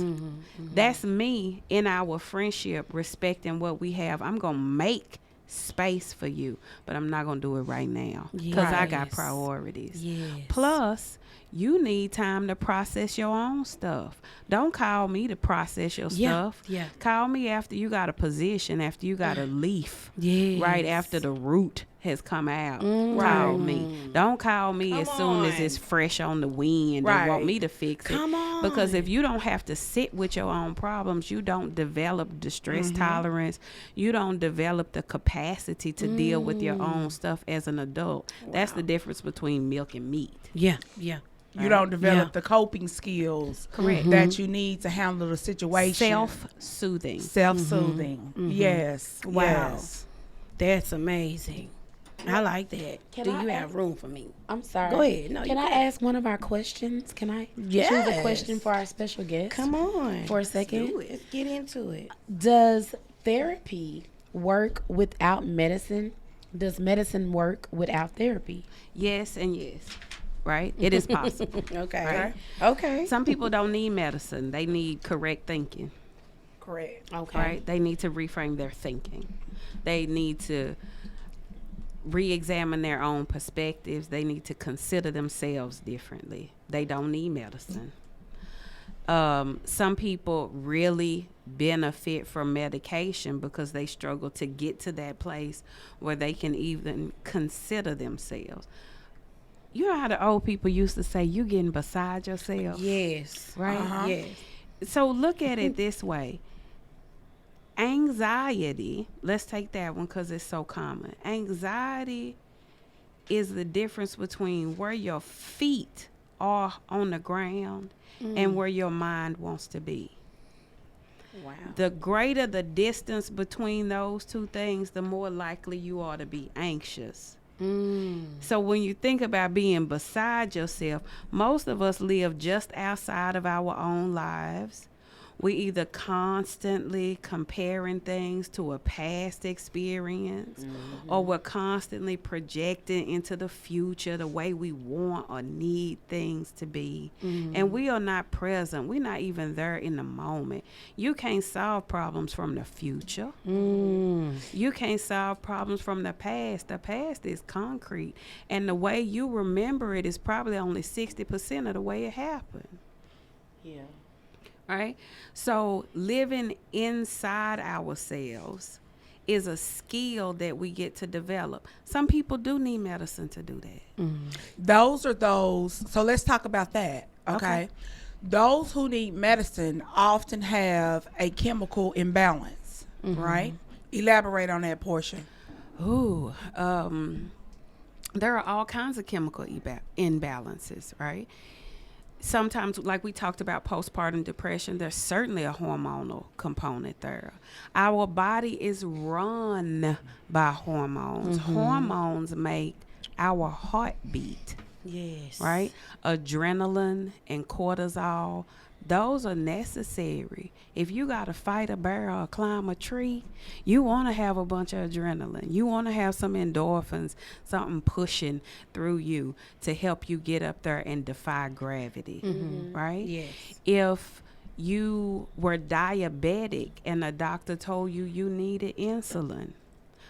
Speaker 2: That's me in our friendship, respecting what we have. I'm going to make space for you, but I'm not going to do it right now because I got
Speaker 3: Yes.
Speaker 2: priorities.
Speaker 3: Yes.
Speaker 2: Plus, you need time to process your own stuff. Don't call me to process your
Speaker 3: Yeah,
Speaker 2: stuff.
Speaker 3: yeah.
Speaker 2: Call me after you got a position, after you got a leaf.
Speaker 3: Yes.
Speaker 2: Right after the root has come out.
Speaker 3: Mm.
Speaker 2: Call me. Don't call me as soon as it's fresh on the wind and want
Speaker 4: Right.
Speaker 2: me to fix it.
Speaker 3: Come on.
Speaker 2: Because if you don't have to sit with your own problems, you don't develop the stress tolerance. You don't develop the capacity to deal with your own stuff as an adult. That's the difference between milk and meat.
Speaker 3: Yeah. Yeah.
Speaker 4: You don't develop
Speaker 3: Yeah.
Speaker 4: the coping skills
Speaker 2: Correct.
Speaker 4: that you need to handle the situation.
Speaker 2: Self-soothing.
Speaker 4: Self-soothing. Yes.
Speaker 3: Wow.
Speaker 4: Yes.
Speaker 3: That's amazing. I like that.
Speaker 1: Can
Speaker 3: Do
Speaker 1: I
Speaker 3: you
Speaker 1: ask-
Speaker 3: have room for me?
Speaker 1: I'm sorry.
Speaker 3: Go ahead. No,
Speaker 1: Can
Speaker 3: you
Speaker 1: I
Speaker 3: go.
Speaker 1: ask one of our questions? Can I choose a
Speaker 3: Yes.
Speaker 1: question for our special guest?
Speaker 3: Come on.
Speaker 1: For a second.
Speaker 3: Let's get into it.
Speaker 1: Does therapy work without medicine? Does medicine work without therapy?
Speaker 2: Yes and yes. Right? It is possible.
Speaker 3: Okay.
Speaker 2: Right.
Speaker 3: Okay.
Speaker 2: Some people don't need medicine. They need correct thinking.
Speaker 4: Correct.
Speaker 1: Okay.
Speaker 2: Right? They need to reframe their thinking. They need to re-examine their own perspectives. They need to consider themselves differently. They don't need medicine. Some people really benefit from medication because they struggle to get to that place where they can even consider themselves. You know how the old people used to say, you getting beside yourself?
Speaker 3: Yes.
Speaker 2: Right?
Speaker 3: Yes.
Speaker 2: So look at it this way. Anxiety, let's take that one because it's so common. Anxiety is the difference between where your feet are on the ground and where your mind wants to be.
Speaker 3: Wow.
Speaker 2: The greater the distance between those two things, the more likely you are to be anxious. So when you think about being beside yourself, most of us live just outside of our own lives. We either constantly comparing things to a past experience, or we're constantly projecting into the future the way we want or need things to be. And we are not present. We're not even there in the moment. You can't solve problems from the future. You can't solve problems from the past. The past is concrete. And the way you remember it is probably only 60% of the way it happened.
Speaker 3: Yeah.
Speaker 2: Right? So living inside ourselves is a skill that we get to develop. Some people do need medicine to do that.
Speaker 4: Those are those. So let's talk about that. Okay. Those who need medicine often have a chemical imbalance, right? Elaborate on that, Portia.
Speaker 2: Ooh, there are all kinds of chemical imbalances, right? Sometimes, like we talked about postpartum depression, there's certainly a hormonal component there. Our body is run by hormones. Hormones make our heart beat,
Speaker 3: Yes.
Speaker 2: right? Adrenaline and cortisol Those are necessary. If you got to fight a bear or climb a tree, you want to have a bunch of adrenaline. You want to have some endorphins, something pushing through you to help you get up there and defy gravity, right?
Speaker 3: Yes.
Speaker 2: If you were diabetic and a doctor told you you needed insulin,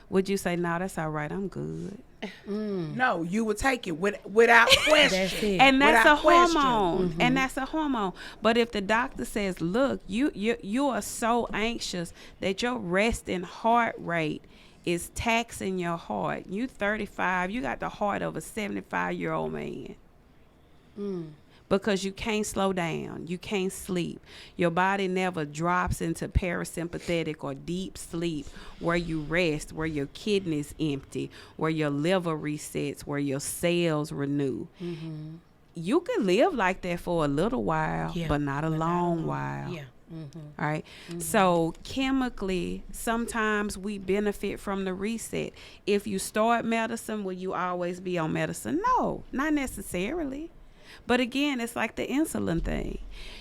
Speaker 2: would you say, no, that's all right, I'm good?
Speaker 4: No, you would take it without question.
Speaker 3: That's it.
Speaker 2: And that's
Speaker 4: Without
Speaker 2: a
Speaker 4: question.
Speaker 2: hormone. And that's a hormone. But if the doctor says, look, you are so anxious that your resting heart rate is taxing your heart. You 35, you got the heart of a 75-year-old man. Because you can't slow down. You can't sleep. Your body never drops into parasympathetic or deep sleep where you rest, where your kidneys empty, where your liver resets, where your cells renew. You can live like that for a little while,
Speaker 3: Yeah,
Speaker 2: but not a long while.
Speaker 3: Yeah.
Speaker 2: All right. So chemically, sometimes we benefit from the reset. If you start medicine, will you always be on medicine? No, not necessarily. But again, it's like the insulin thing.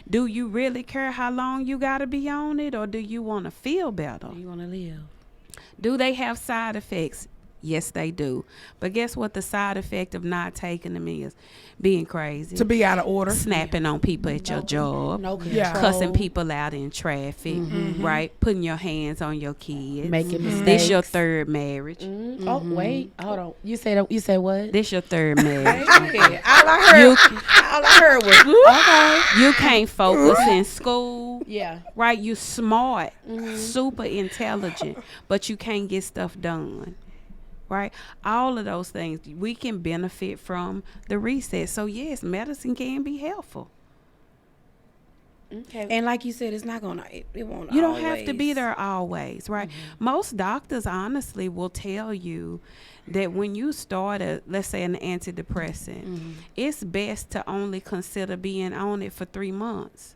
Speaker 2: Do you really care how long you got to be on it, or do you want to feel better?
Speaker 3: You want to live.
Speaker 2: Do they have side effects? Yes, they do. But guess what the side effect of not taking them is? Being crazy.
Speaker 4: To be out of order.
Speaker 2: Snapping on people at your job.
Speaker 1: No control.
Speaker 4: Yeah.
Speaker 2: Cussing people out in traffic, right? Putting your hands on your kids.
Speaker 1: Making mistakes.
Speaker 2: This your third marriage.
Speaker 1: Oh, wait. Hold on. You said what?
Speaker 2: This your third marriage.
Speaker 5: Yeah, all I heard was
Speaker 1: Okay.
Speaker 2: You can't focus in school.
Speaker 1: Yeah.
Speaker 2: Right? You smart, super intelligent, but you can't get stuff done. Right? All of those things we can benefit from the reset. So yes, medicine can be helpful.
Speaker 1: Okay.
Speaker 3: And like you said, it's not gonna. It won't.
Speaker 2: You don't have to be
Speaker 3: always.
Speaker 2: there always, right? Most doctors honestly will tell you that when you start let's say an antidepressant, it's best to only consider being on it for 3 months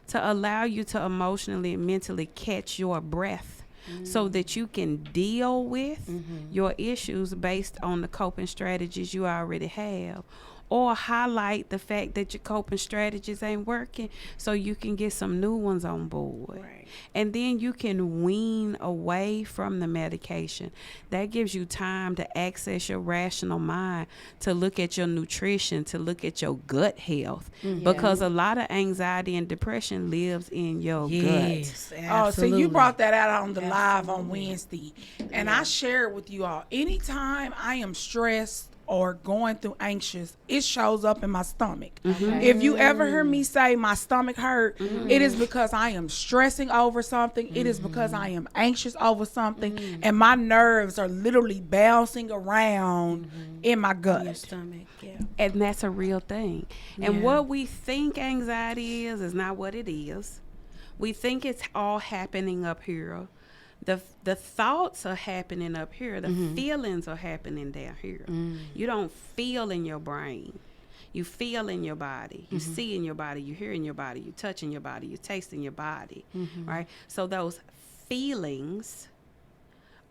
Speaker 2: to allow you to emotionally and mentally catch your breath. So that you can deal with your issues based on the coping strategies you already have, or highlight the fact that your coping strategies ain't working so you can get some new ones on board.
Speaker 3: Right.
Speaker 2: And then you can wean away from the medication. That gives you time to access your rational mind, to look at your nutrition, to look at your gut health, because a lot of anxiety and depression lives in your gut.
Speaker 3: Yes.
Speaker 4: Oh, so you
Speaker 3: absolutely.
Speaker 4: brought that out on the live on Wednesday. And I shared with you all, anytime I am stressed or going through anxious, it shows up in my stomach. If you ever hear me say my stomach hurt, it is because I am stressing over something. It is because I am anxious over something, and my nerves are literally bouncing around in my gut.
Speaker 3: Your stomach. Yeah.
Speaker 2: And that's a real thing. And what we think anxiety is not what it is. We think it's all happening up here. The thoughts are happening up here. The feelings are happening down here. You don't feel in your brain. You feel in your body. You see in your body. You hear in your body. You touch in your body. You taste in your body. Right? So those feelings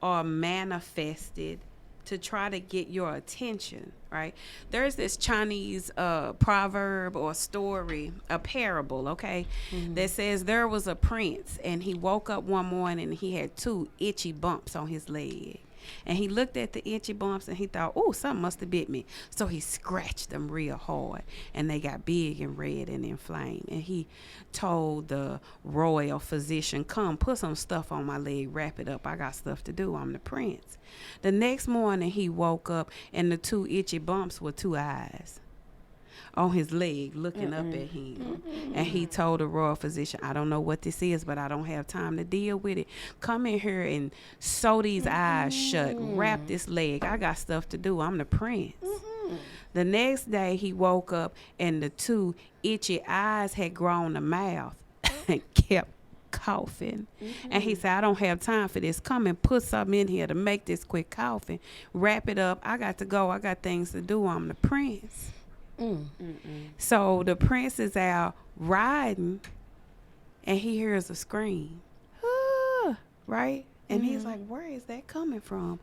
Speaker 2: are manifested to try to get your attention, right? There's this Chinese proverb or story, a parable, okay, that says there was a prince and he woke up one morning and he had 2 itchy bumps on his leg. And he looked at the itchy bumps and he thought, oh, something must have bit me. So he scratched them real hard and they got big and red and inflamed. And he told the royal physician, come, put some stuff on my leg, wrap it up. I got stuff to do. I'm the prince. The next morning he woke up and the 2 itchy bumps were 2 eyes on his leg looking up at him. And he told the royal physician, I don't know what this is, but I don't have time to deal with it. Come in here and sew these eyes shut. Wrap this leg. I got stuff to do. I'm the prince. The next day he woke up and the 2 itchy eyes had grown a mouth and kept coughing. And he said, I don't have time for this. Come and put something in here to make this quit coughing. Wrap it up. I got to go. I got things to do. I'm the prince. So the prince is out riding and he hears a scream. Ah, right? And he's like, where is that coming from?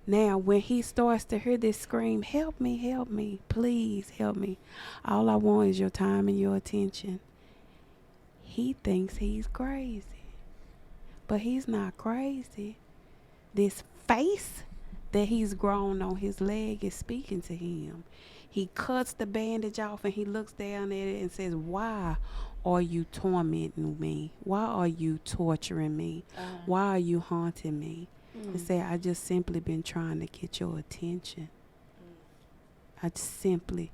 Speaker 2: Now, when he starts to hear this scream, help me, please help me. All I want is your time and your attention. he thinks he's crazy. But he's not crazy. This face that he's grown on his leg is speaking to him. He cuts the bandage off and he looks down at it and says, why are you tormenting me? Why are you torturing me? Why are you haunting me? And say, I just simply been trying to get your attention. I just simply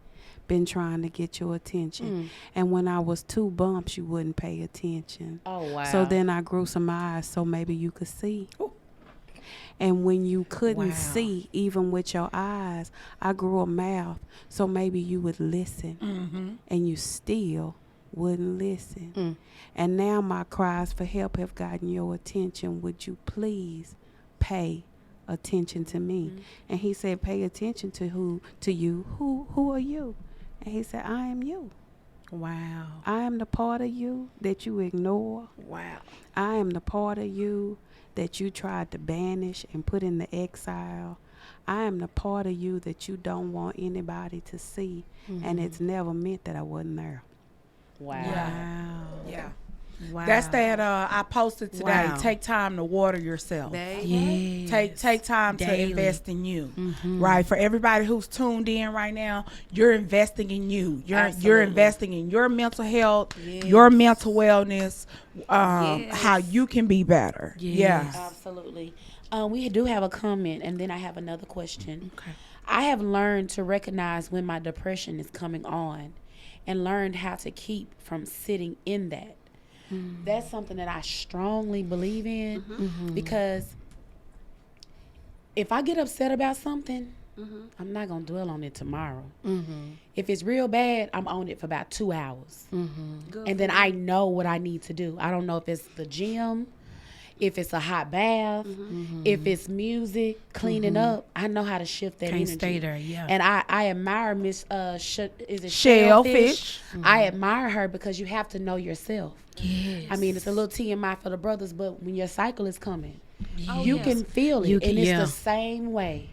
Speaker 2: been trying to get your attention. And when I was 2 bumps, you wouldn't pay attention.
Speaker 1: Oh, wow.
Speaker 2: So then I grew some eyes so maybe you could see. And when you couldn't see, even with your eyes, I grew a mouth so maybe you would listen. And you still wouldn't listen. And now my cries for help have gotten your attention. Would you please pay attention to me? And he said, pay attention to you. Who are you? And he said, I am you.
Speaker 3: Wow.
Speaker 2: I am the part of you that you ignore.
Speaker 3: Wow.
Speaker 2: I am the part of you that you tried to banish and put in the exile. I am the part of you that you don't want anybody to see. And it's never meant that I wasn't there.
Speaker 1: Wow.
Speaker 4: Yeah.
Speaker 3: Wow.
Speaker 4: That's that I posted today.
Speaker 3: Wow.
Speaker 4: Take time to water yourself.
Speaker 3: Yes.
Speaker 4: Take time
Speaker 3: Daily.
Speaker 4: to invest in you. Right? For everybody who's tuned in right now, you're investing in you. You're
Speaker 1: Absolutely.
Speaker 4: investing in your mental health, your mental wellness, how you can be better.
Speaker 3: Yes.
Speaker 1: Absolutely. We do have a comment, and then I have another question.
Speaker 3: Okay.
Speaker 1: I have learned to recognize when my depression is coming on and learned how to keep from sitting in that. That's something that I strongly believe in because if I get upset about something, I'm not going to dwell on it tomorrow. If it's real bad, I'm on it for about 2 hours. And then I know what I need to do. I don't know if it's the gym, if it's a hot bath, if it's music, cleaning up. I know how to shift that
Speaker 3: Can't
Speaker 1: energy.
Speaker 3: stay there, yeah.
Speaker 1: And I admire Miss is it
Speaker 4: Shellfish?
Speaker 1: I admire her because you have to know yourself.
Speaker 3: Yes.
Speaker 1: I mean, it's a little TMI for the brothers, but when your cycle is coming, you can feel it, and it's the same way.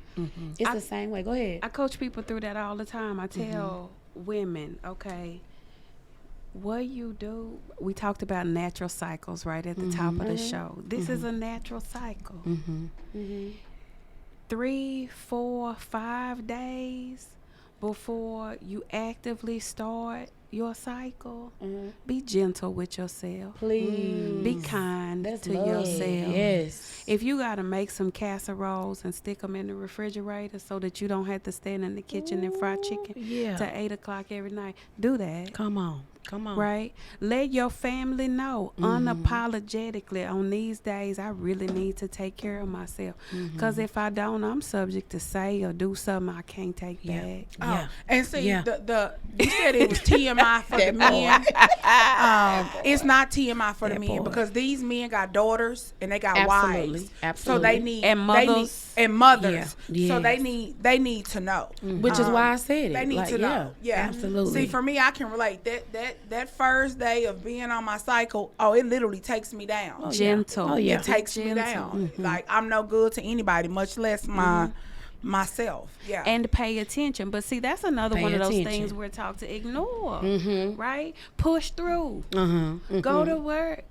Speaker 1: It's the same way. Go ahead.
Speaker 2: I coach people through that all the time. I tell women, okay, what you do, we talked about natural cycles right at the top of the show. This is a natural cycle. 3, 4, 5 days before you actively start your cycle, be gentle with yourself.
Speaker 1: Please.
Speaker 2: Be kind
Speaker 1: That's
Speaker 2: to
Speaker 1: love.
Speaker 2: yourself.
Speaker 1: Yes.
Speaker 2: If you got to make some casseroles and stick them in the refrigerator so that you don't have to stand in the kitchen and fry chicken till 8 o'clock every night, do that.
Speaker 3: Come on.
Speaker 2: Right? Let your family know unapologetically on these days, I really need to take care of myself. Because if I don't, I'm subject to say or do something I can't take back.
Speaker 4: Oh, and see, the you said it was TMI for the men. It's not TMI for the men because these men got daughters and they got wives. So they need
Speaker 2: And mothers.
Speaker 4: and mothers.
Speaker 3: Yeah.
Speaker 4: So they need to know.
Speaker 1: Which is why I said it.
Speaker 4: They need to know. Yeah,
Speaker 3: absolutely.
Speaker 4: See, for me, I can relate. That first day of being on my cycle, it literally takes me down.
Speaker 2: Gentle.
Speaker 4: It takes me down. Like I'm no good to anybody, much less myself. Yeah.
Speaker 2: And pay attention. But see, that's another
Speaker 3: Pay
Speaker 2: one of those
Speaker 3: attention.
Speaker 2: things we're taught to ignore. Right? Push through. Go to work.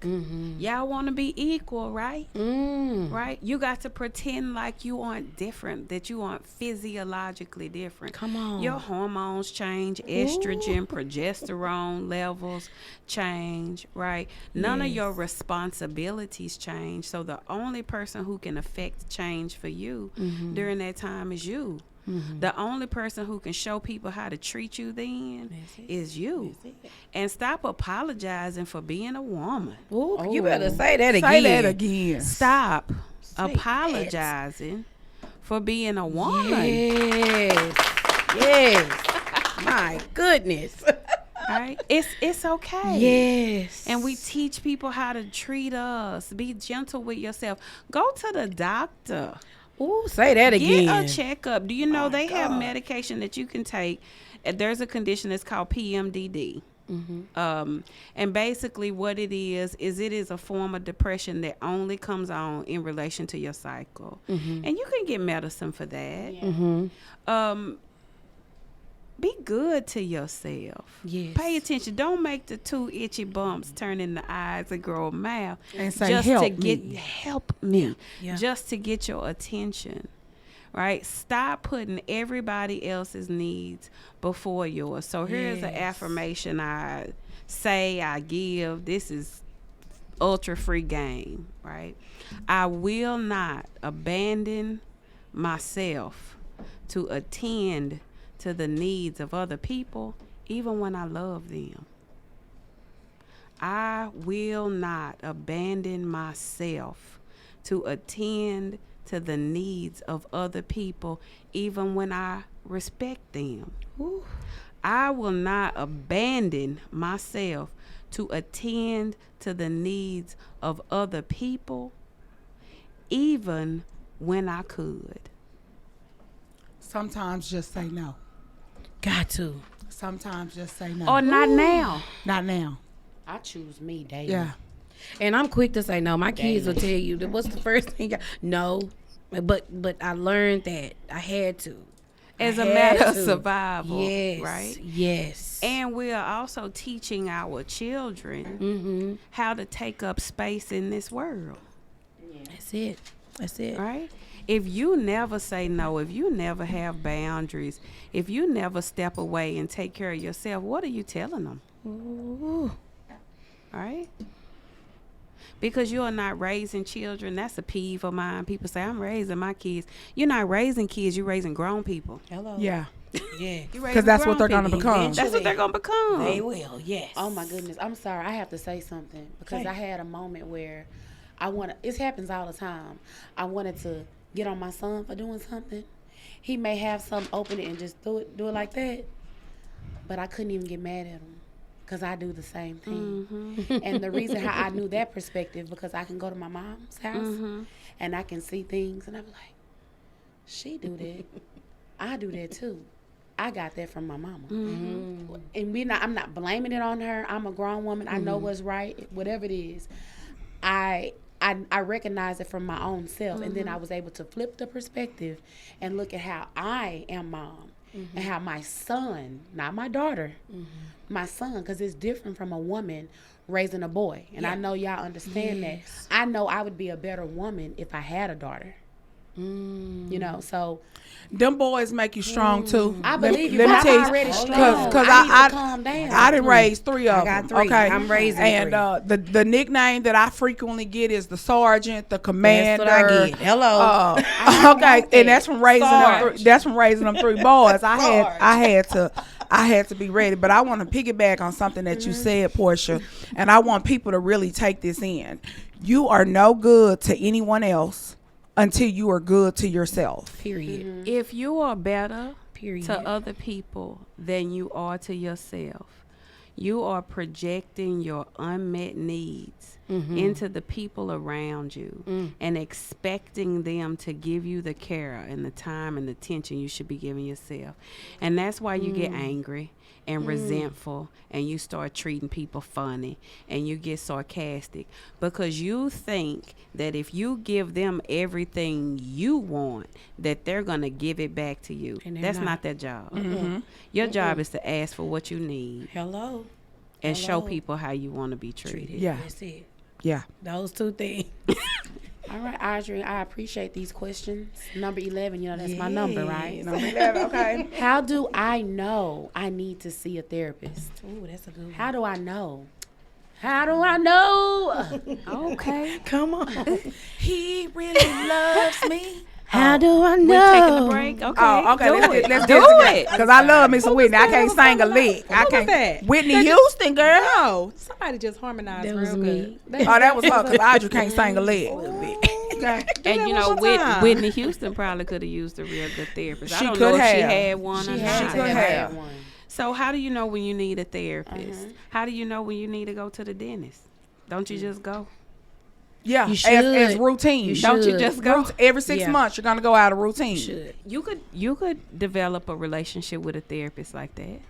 Speaker 2: Y'all want to be equal, right? Right? You got to pretend like you aren't different, that you aren't physiologically different.
Speaker 3: Come on.
Speaker 2: Your hormones change, estrogen, progesterone levels change, right? None of your responsibilities change. So the only person who can affect change for you during that time is you. The only person who can show people how to treat you then is you. And stop apologizing for being a woman.
Speaker 3: Ooh, you better say that again.
Speaker 4: Say that again.
Speaker 2: Stop apologizing for being a woman.
Speaker 3: Yes. My goodness.
Speaker 2: Right? It's okay.
Speaker 3: Yes.
Speaker 2: And we teach people how to treat us. Be gentle with yourself. Go to the doctor.
Speaker 3: Ooh, say that again.
Speaker 2: Get a checkup. Do you know they have medication that you can take? There's a condition that's called PMDD. And basically what it is it is a form of depression that only comes on in relation to your cycle. And you can get medicine for that. Be good to yourself.
Speaker 3: Yes.
Speaker 2: Pay attention. Don't make the two itchy bumps turn into eyes and grow a mouth.
Speaker 4: And say,
Speaker 2: just
Speaker 4: "Help
Speaker 2: to get
Speaker 4: me."
Speaker 2: help me.
Speaker 3: Yeah.
Speaker 2: Just to get your attention. Right? Stop putting everybody else's needs before yours. So here's an
Speaker 3: Yes.
Speaker 2: affirmation I say, I give. This is ultra free game, right? I will not abandon myself to attend to the needs of other people, even when I love them. I will not abandon myself to attend to the needs of other people, even when I respect them.
Speaker 3: Ooh.
Speaker 2: I will not abandon myself to attend to the needs of other people, even when I could.
Speaker 4: Sometimes just say no.
Speaker 3: Got to.
Speaker 4: Sometimes just say no.
Speaker 2: Or not now.
Speaker 4: Not now.
Speaker 1: I choose me daily.
Speaker 4: Yeah.
Speaker 3: And I'm quick to say no. My kids will tell you that what's the first thing. No, but I learned that I had to.
Speaker 2: As
Speaker 3: I
Speaker 2: a
Speaker 3: had
Speaker 2: matter of
Speaker 3: to.
Speaker 2: survival,
Speaker 3: Yes.
Speaker 2: right?
Speaker 3: Yes.
Speaker 2: And we are also teaching our children how to take up space in this world,
Speaker 3: That's it. That's it.
Speaker 2: right? If you never say no, if you never have boundaries, if you never step away and take care of yourself, what are you telling them?
Speaker 3: Ooh.
Speaker 2: Right? Because you are not raising children. That's a peeve of mine. People say, I'm raising my kids. You're not raising kids. You're raising grown people.
Speaker 3: Hello.
Speaker 4: Yeah.
Speaker 3: Yeah.
Speaker 4: Because that's what they're going to become.
Speaker 2: That's what they're going to become.
Speaker 3: They will. Yes.
Speaker 1: Oh my goodness. I'm sorry. I have to say something because
Speaker 3: Okay.
Speaker 1: I had a moment where it happens all the time. I wanted to get on my son for doing something. He may have something, open it and just do it like that. But I couldn't even get mad at him because I do the same thing. And the reason how I knew that perspective, because I can go to my mom's house and I can see things and I'm like, she do that. I do that too. I got that from my mama. And I'm not blaming it on her. I'm a grown woman. I know what's right, whatever it is. I recognize it from my own self. And then I was able to flip the perspective and look at how I am mom and how my son, not my daughter, my son, because it's different from a woman raising a boy. And I know y'all understand that. I know I would be a better woman if I had a daughter. You know, so
Speaker 4: Them boys make you strong too.
Speaker 1: I believe you.
Speaker 4: Let me
Speaker 1: I'm
Speaker 4: tell you,
Speaker 1: already strong.
Speaker 4: because
Speaker 1: I need to
Speaker 4: I
Speaker 1: calm down.
Speaker 4: I didn't raise 3 of
Speaker 3: I
Speaker 4: them.
Speaker 3: got 3.
Speaker 4: Okay,
Speaker 3: I'm raising
Speaker 4: and
Speaker 3: 3.
Speaker 4: the nickname that I frequently get is the sergeant, the commander.
Speaker 3: That's what I get. Hello.
Speaker 4: Okay, and that's from raising them. That's from raising them 3 boys. I had to be ready. But I want to piggyback on something that you said, Portia, and I want people to really take this in. You are no good to anyone else until you are good to yourself.
Speaker 3: Period.
Speaker 2: If you are better
Speaker 3: Period.
Speaker 2: to other people than you are to yourself, you are projecting your unmet needs into the people around you and expecting them to give you the care and the time and the attention you should be giving yourself. And that's why you get angry and resentful and you start treating people funny and you get sarcastic because you think that if you give them everything you want, that they're going to give it back to you.
Speaker 3: And they're
Speaker 2: That's
Speaker 3: not.
Speaker 2: not their job. Your job is to ask for what you need
Speaker 3: Hello.
Speaker 2: and show
Speaker 3: Hello.
Speaker 2: people how you want to be treated.
Speaker 4: Yeah.
Speaker 3: That's it.
Speaker 4: Yeah.
Speaker 3: Those 2 things.
Speaker 1: All right, Audrey, I appreciate these questions. Number 11, that's my number, right?
Speaker 4: Number 11, okay.
Speaker 1: How do I know I need to see a therapist?
Speaker 3: Ooh, that's a good one.
Speaker 1: How do I know? How do I know?
Speaker 2: Okay.
Speaker 3: Come on.
Speaker 4: He really loves me.
Speaker 3: How do I know?
Speaker 2: We're taking a break. Okay.
Speaker 4: Oh, okay. Let's
Speaker 2: Do
Speaker 4: do
Speaker 2: it.
Speaker 4: it. Because I love me some Whitney. I can't sing a lick. I
Speaker 5: was
Speaker 4: can't.
Speaker 5: that?
Speaker 4: Whitney Houston, girl.
Speaker 5: No, somebody just harmonized
Speaker 3: That
Speaker 5: real
Speaker 3: was
Speaker 5: good.
Speaker 3: me.
Speaker 4: Oh, that was her. Because Audrey can't sing a lick. Okay.
Speaker 2: And you
Speaker 5: that
Speaker 2: know,
Speaker 5: one more time.
Speaker 2: Whitney Houston probably could have used a real good therapist.
Speaker 4: She
Speaker 2: I don't
Speaker 4: could
Speaker 2: know if she
Speaker 4: have.
Speaker 2: had one or
Speaker 1: She
Speaker 2: not.
Speaker 4: could have.
Speaker 1: one.
Speaker 2: So how do you know when you need a therapist? How do you know when you need to go to the dentist? Don't you just go?
Speaker 4: Yeah,
Speaker 3: You
Speaker 4: as
Speaker 3: should.
Speaker 4: routine.
Speaker 3: You
Speaker 2: Don't you
Speaker 3: should.
Speaker 2: just go?
Speaker 4: Every 6
Speaker 3: Yeah.
Speaker 4: months, you're going to go out of routine.
Speaker 3: Should.
Speaker 2: You could develop a relationship with a therapist like that.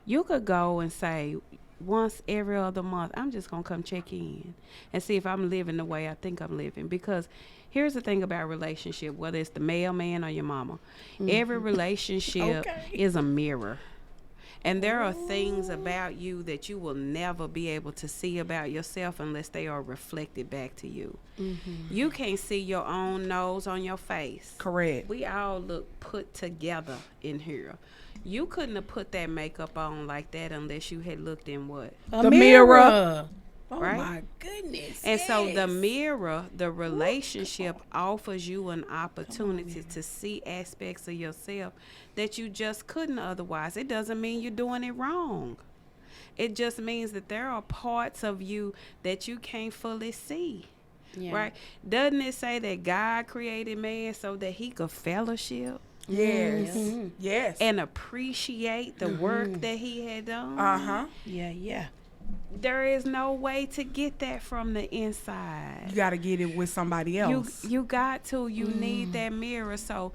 Speaker 2: You could go and say, once every other month, I'm just going to come check in and see if I'm living the way I think I'm living. Because Here's the thing about relationship, whether it's the mailman or your mama. Every relationship is a mirror. And there are things about you that you will never be able to see about yourself unless they are reflected back to you. You can't see your own nose on your face.
Speaker 4: Correct.
Speaker 2: We all look put together in here. You couldn't have put that makeup on like that unless you had looked in what?
Speaker 4: The mirror.
Speaker 3: Oh
Speaker 2: Right?
Speaker 3: my goodness.
Speaker 2: And so the mirror, the relationship offers you an opportunity to see aspects of yourself that you just couldn't otherwise. It doesn't mean you're doing it wrong. It just means that there are parts of you that you can't fully see.
Speaker 3: Yeah.
Speaker 2: Right? Doesn't it say that God created man so that he could fellowship
Speaker 4: Yes. Yes.
Speaker 2: and appreciate the work that he had done?
Speaker 4: Uh-huh.
Speaker 3: Yeah.
Speaker 2: There is no way to get that from the inside.
Speaker 4: You got to get it with somebody else.
Speaker 2: You got to. You need that mirror. So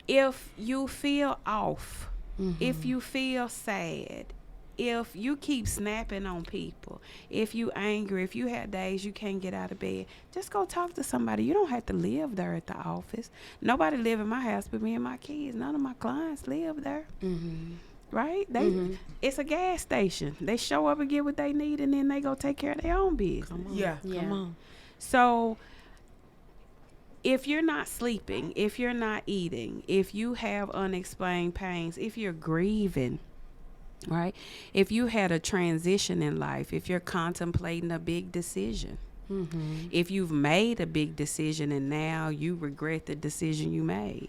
Speaker 2: if you feel off, if you feel sad, if you keep snapping on people, if you angry, if you have days you can't get out of bed, just go talk to somebody. You don't have to live there at the office. Nobody live in my house but me and my kids. None of my clients live there. Right? They it's a gas station. They show up and get what they need and then they go take care of their own business.
Speaker 4: Yeah.
Speaker 3: Come on.
Speaker 2: So if you're not sleeping, if you're not eating, if you have unexplained pains, if you're grieving, right? If you had a transition in life, if you're contemplating a big decision, if you've made a big decision and now you regret the decision you made.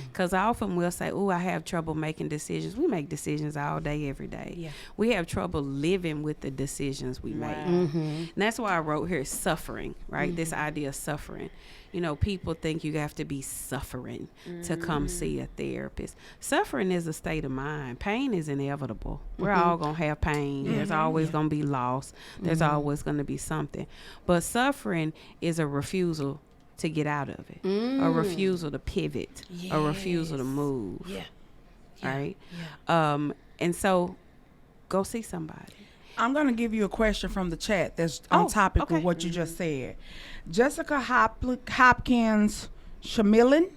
Speaker 2: Because often we'll say, oh, I have trouble making decisions. We make decisions all day, every day.
Speaker 3: Yeah.
Speaker 2: We have trouble living with the decisions we make. And that's why I wrote here suffering, right? This idea of suffering. You know, people think you have to be suffering to come see a therapist. Suffering is a state of mind. Pain is inevitable. We're all going to have pain. There's always going to be loss. There's always going to be something. But suffering is a refusal to get out of it, a refusal to pivot, a refusal to move.
Speaker 3: Yeah.
Speaker 2: Right? And so go see somebody.
Speaker 4: I'm going to give you a question from the chat that's on topic with what you just said. Jessica Hopkins Shamlin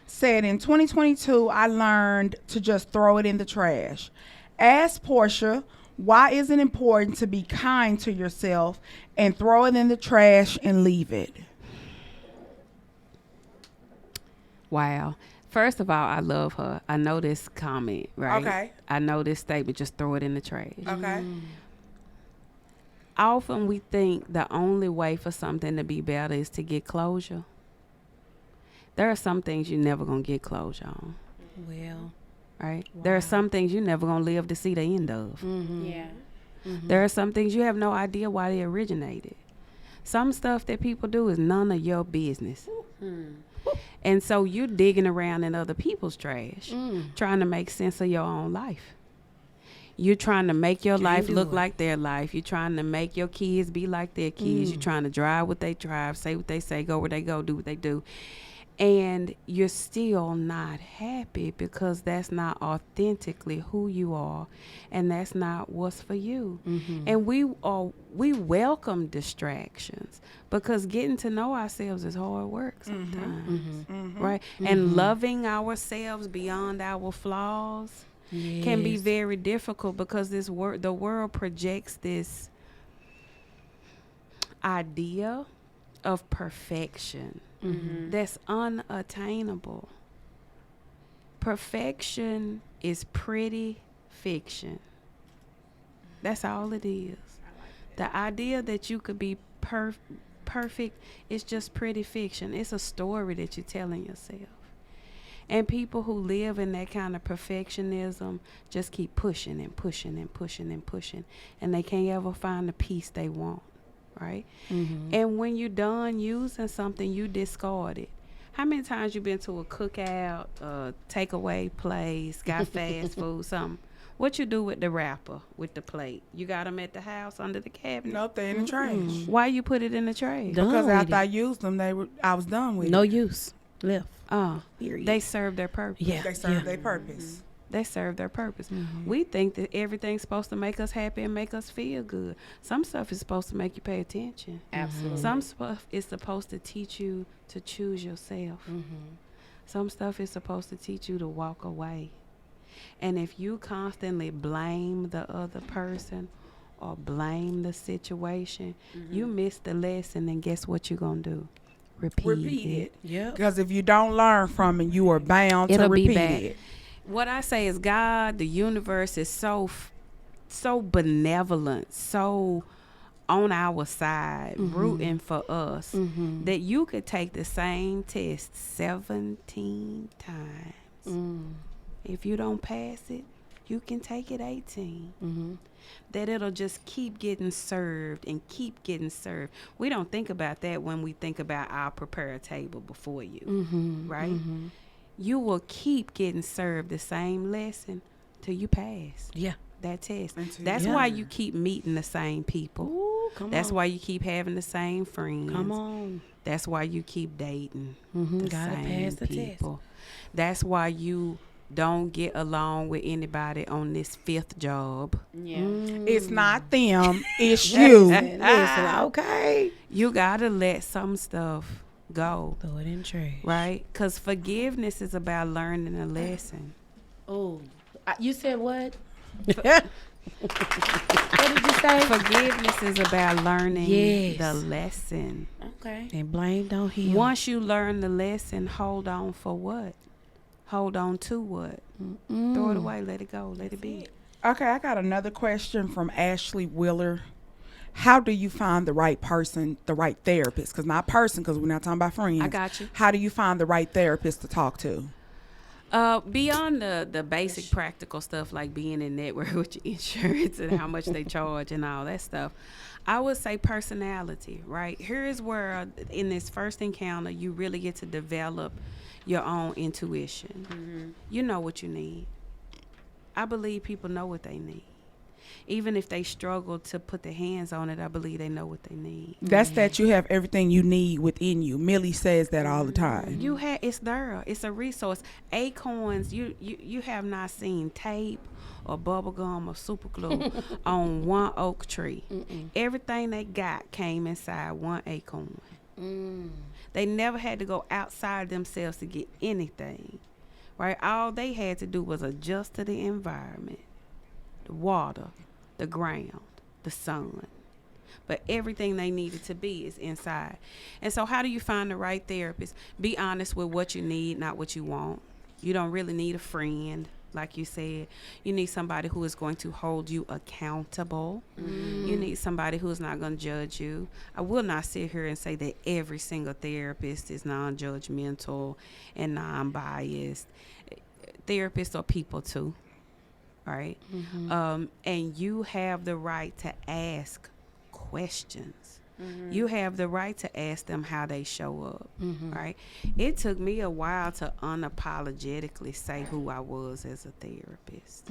Speaker 4: said, in 2022, I learned to just throw it in the trash. Ask Portia, why is it important to be kind to yourself and throw it in the trash and leave it?
Speaker 2: Wow. First of all, I love her. I know this comment, right?
Speaker 4: Okay.
Speaker 2: I know this statement, just throw it in the trash.
Speaker 4: Okay.
Speaker 2: Often we think the only way for something to be better is to get closure. There are some things you're never going to get closure on,
Speaker 3: Well.
Speaker 2: right? There are some things you're never going to live to see the end of.
Speaker 1: Yeah.
Speaker 2: There are some things you have no idea why they originated. Some stuff that people do is none of your business. And so you're digging around in other people's trash, trying to make sense of your own life. You're trying to make your life look like their life. You're trying to make your kids be like their kids. You're trying to drive what they drive, say what they say, go where they go, do what they do. And you're still not happy because that's not authentically who you are, and that's not what's for you. And we welcome distractions because getting to know ourselves is hard work sometimes, right? And loving ourselves beyond our flaws can be very difficult because the world projects this idea of perfection that's unattainable. Perfection is pretty fiction. That's all it is. The idea that you could be perfect is just pretty fiction. It's a story that you're telling yourself. And people who live in that kind of perfectionism just keep pushing and pushing and pushing and pushing, and they can't ever find the peace they want, right? And when you're done using something, you discard it. How many times you been to a cookout, takeaway place, got fast food, something? What you do with the wrapper, with the plate? You got them at the house under the cabinet?
Speaker 4: Nope, they're in the trash.
Speaker 2: Why you put it in the trash?
Speaker 4: Because after I used them, I was done with
Speaker 3: No
Speaker 4: it.
Speaker 3: use. Left.
Speaker 2: Oh,
Speaker 3: Period.
Speaker 2: they serve their purpose.
Speaker 3: Yeah.
Speaker 4: They serve their purpose.
Speaker 2: They serve their purpose. We think that everything's supposed to make us happy and make us feel good. Some stuff is supposed to make you pay attention.
Speaker 1: Absolutely.
Speaker 2: Some stuff is supposed to teach you to choose yourself. Some stuff is supposed to teach you to walk away. And if you constantly blame the other person or blame the situation, you miss the lesson, and guess what you're going to do? Repeat it.
Speaker 3: Yep.
Speaker 4: Because if you don't learn from it, you are bound
Speaker 2: It'll
Speaker 4: to
Speaker 2: be
Speaker 4: repeat
Speaker 2: bad.
Speaker 4: it.
Speaker 2: What I say is God, the universe is so benevolent, so on our side, rooting for us, that you could take the same test 17 times. If you don't pass it, you can take it 18. That it'll just keep getting served and keep getting served. We don't think about that when we think about I'll prepare a table before you, right? You will keep getting served the same lesson till you pass
Speaker 3: Yeah.
Speaker 2: that test.
Speaker 4: Until
Speaker 2: That's
Speaker 3: you-
Speaker 2: why you keep meeting the same people.
Speaker 3: Ooh, come
Speaker 2: That's
Speaker 3: on.
Speaker 2: why you keep having the same friends.
Speaker 3: Come on.
Speaker 2: That's why you keep dating the
Speaker 3: Gotta
Speaker 2: same
Speaker 3: pass the
Speaker 2: people. That's why you don't get along with anybody on this 5th job.
Speaker 1: Yeah.
Speaker 4: It's not them, it's you.
Speaker 3: Listen, okay.
Speaker 2: You gotta let some stuff go,
Speaker 3: Throw it in trash.
Speaker 2: right? Because forgiveness is about learning a lesson.
Speaker 1: Oh, you said what?
Speaker 3: Yeah.
Speaker 1: What did you say?
Speaker 2: Forgiveness is about learning
Speaker 3: Yes.
Speaker 2: the lesson.
Speaker 1: Okay.
Speaker 3: And blame don't heal.
Speaker 2: Once you learn the lesson, hold on for what? Hold on to what? Throw it away. Let it go. Let it be.
Speaker 4: Okay, I got another question from Ashley Wheeler. How do you find the right person, the right therapist? Because not person, because we're not talking about friends.
Speaker 2: I got you.
Speaker 4: How do you find the right therapist to talk to?
Speaker 2: Beyond the basic practical stuff like being in network with your insurance and how much they charge and all that stuff, I would say personality, right? Here is where in this first encounter you really get to develop your own intuition. You know what you need. I believe people know what they need. Even if they struggle to put their hands on it, I believe they know what they need.
Speaker 4: That's that you have everything you need within you. Millie says that all the time.
Speaker 2: You have it's there. It's a resource. Acorns. You have not seen tape or bubble gum or super glue on one oak tree. Everything they got came inside one acorn. They never had to go outside themselves to get anything. Right? All they had to do was adjust to the environment, the water, the ground, the sun. But everything they needed to be is inside. And so how do you find the right therapist? Be honest with what you need, not what you want. You don't really need a friend, like you said. You need somebody who is going to hold you accountable. You need somebody who is not going to judge you. I will not sit here and say that every single therapist is non-judgmental and non-biased. Therapists are people too. Right? And you have the right to ask questions. You have the right to ask them how they show up. Right? It took me a while to unapologetically say who I was as a therapist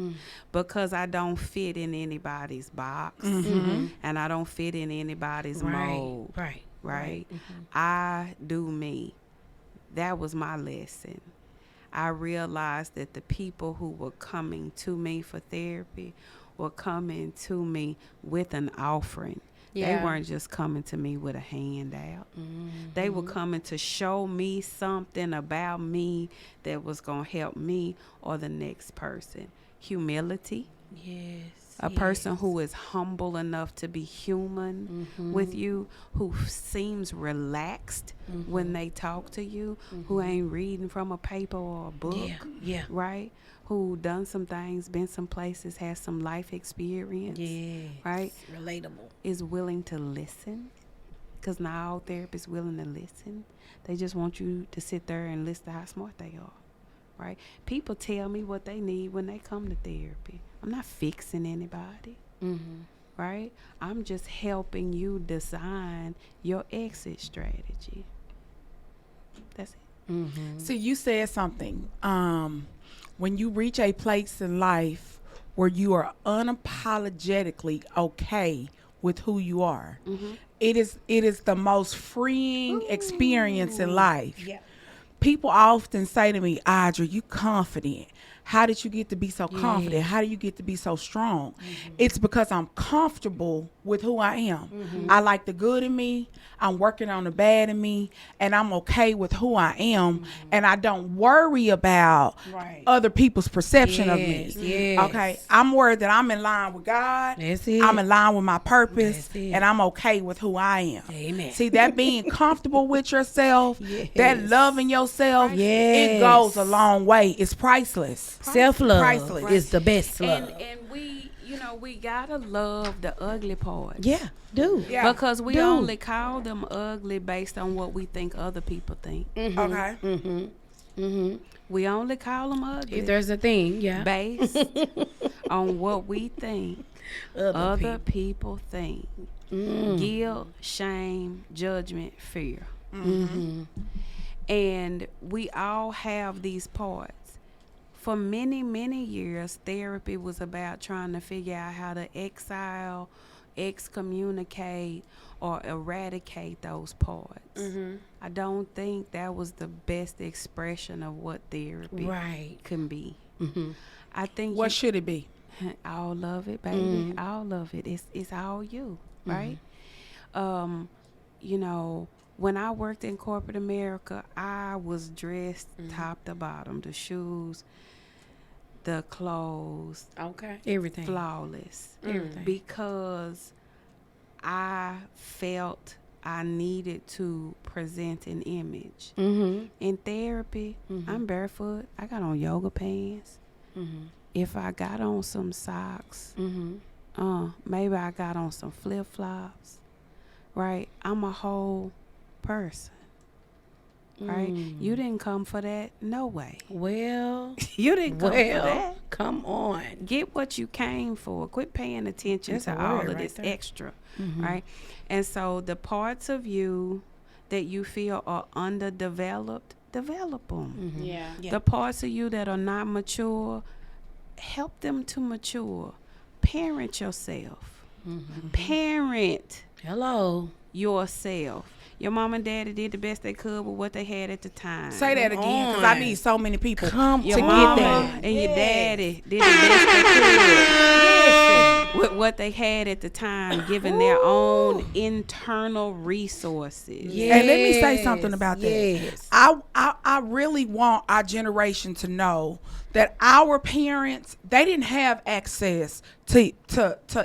Speaker 2: because I don't fit in anybody's box and I don't fit in anybody's mold. Right? I do me. That was my lesson. I realized that the people who were coming to me for therapy were coming to me with an offering.
Speaker 1: Yeah.
Speaker 2: They weren't just coming to me with a handout. They were coming to show me something about me that was going to help me or the next person. Humility.
Speaker 3: Yes.
Speaker 2: A person who is humble enough to be human with you, who seems relaxed when they talk to you, who ain't reading from a paper or a book,
Speaker 3: Yeah.
Speaker 2: right? Who done some things, been some places, has some life experience,
Speaker 3: Yes.
Speaker 2: right?
Speaker 3: Relatable.
Speaker 2: Is willing to listen, because not all therapists willing to listen. They just want you to sit there and listen to how smart they are, right? People tell me what they need when they come to therapy. I'm not fixing anybody, right? I'm just helping you design your exit strategy. That's it.
Speaker 4: See, you said something. When you reach a place in life where you are unapologetically okay with who you are, it is the most freeing experience in life.
Speaker 1: Yeah.
Speaker 4: People often say to me, Audrey, you confident. how did you get to be so confident? How do you get to be so strong? It's because I'm comfortable with who I am. I like the good in me. I'm working on the bad in me, and I'm okay with who I am, and I don't worry about other people's perception of me. Okay, I'm worried that I'm in line with God.
Speaker 3: That's it.
Speaker 4: I'm in line with my purpose,
Speaker 3: That's it.
Speaker 4: and I'm okay with who I am.
Speaker 3: Amen.
Speaker 4: See, that being comfortable with yourself, that loving yourself, it
Speaker 3: Yes.
Speaker 4: goes a long way. It's priceless.
Speaker 3: Self-love
Speaker 4: Priceless.
Speaker 3: is the best love.
Speaker 2: And we, we gotta love the ugly parts.
Speaker 3: Yeah, do.
Speaker 4: Yeah.
Speaker 2: Because we
Speaker 3: Do.
Speaker 2: only call them ugly based on what we think other people think.
Speaker 4: Okay.
Speaker 2: We only call them ugly
Speaker 3: If there's a thing, yeah.
Speaker 2: based on what we think other people think. Guilt, shame, judgment, fear. And we all have these parts. For many, many years, therapy was about trying to figure out how to exile, excommunicate, or eradicate those parts. I don't think that was the best expression of what therapy can be. I think
Speaker 4: What should it be?
Speaker 2: all of it, baby. All of it. It's all you, right? When I worked in corporate America, I was dressed top to bottom, the shoes, the clothes,
Speaker 3: Everything.
Speaker 2: flawless.
Speaker 3: Everything.
Speaker 2: Because I felt I needed to present an image. In therapy, I'm barefoot. I got on yoga pants. If I got on some socks, maybe I got on some flip-flops, right? I'm a whole person, right? You didn't come for that. No way.
Speaker 3: Well,
Speaker 2: You didn't come for that.
Speaker 3: come on.
Speaker 2: Get what you came for. Quit paying attention
Speaker 3: That's
Speaker 2: to
Speaker 3: a
Speaker 2: all
Speaker 3: word
Speaker 2: of
Speaker 3: right
Speaker 2: this
Speaker 3: there.
Speaker 2: extra, right? And so the parts of you that you feel are underdeveloped, develop them.
Speaker 1: Yeah.
Speaker 2: The parts of you that are not mature, help them to mature. Parent yourself. Parent
Speaker 3: Hello.
Speaker 2: yourself. Your mom and daddy did the best they could with what they had at the time.
Speaker 4: Say that again, because I need so many people
Speaker 2: Your
Speaker 4: to
Speaker 2: mama
Speaker 4: get that.
Speaker 2: and your daddy did the best they could with what they had at the time, given their own internal resources.
Speaker 4: And let me say something about that.
Speaker 3: Yes.
Speaker 4: I really want our generation to know that our parents, they didn't have access to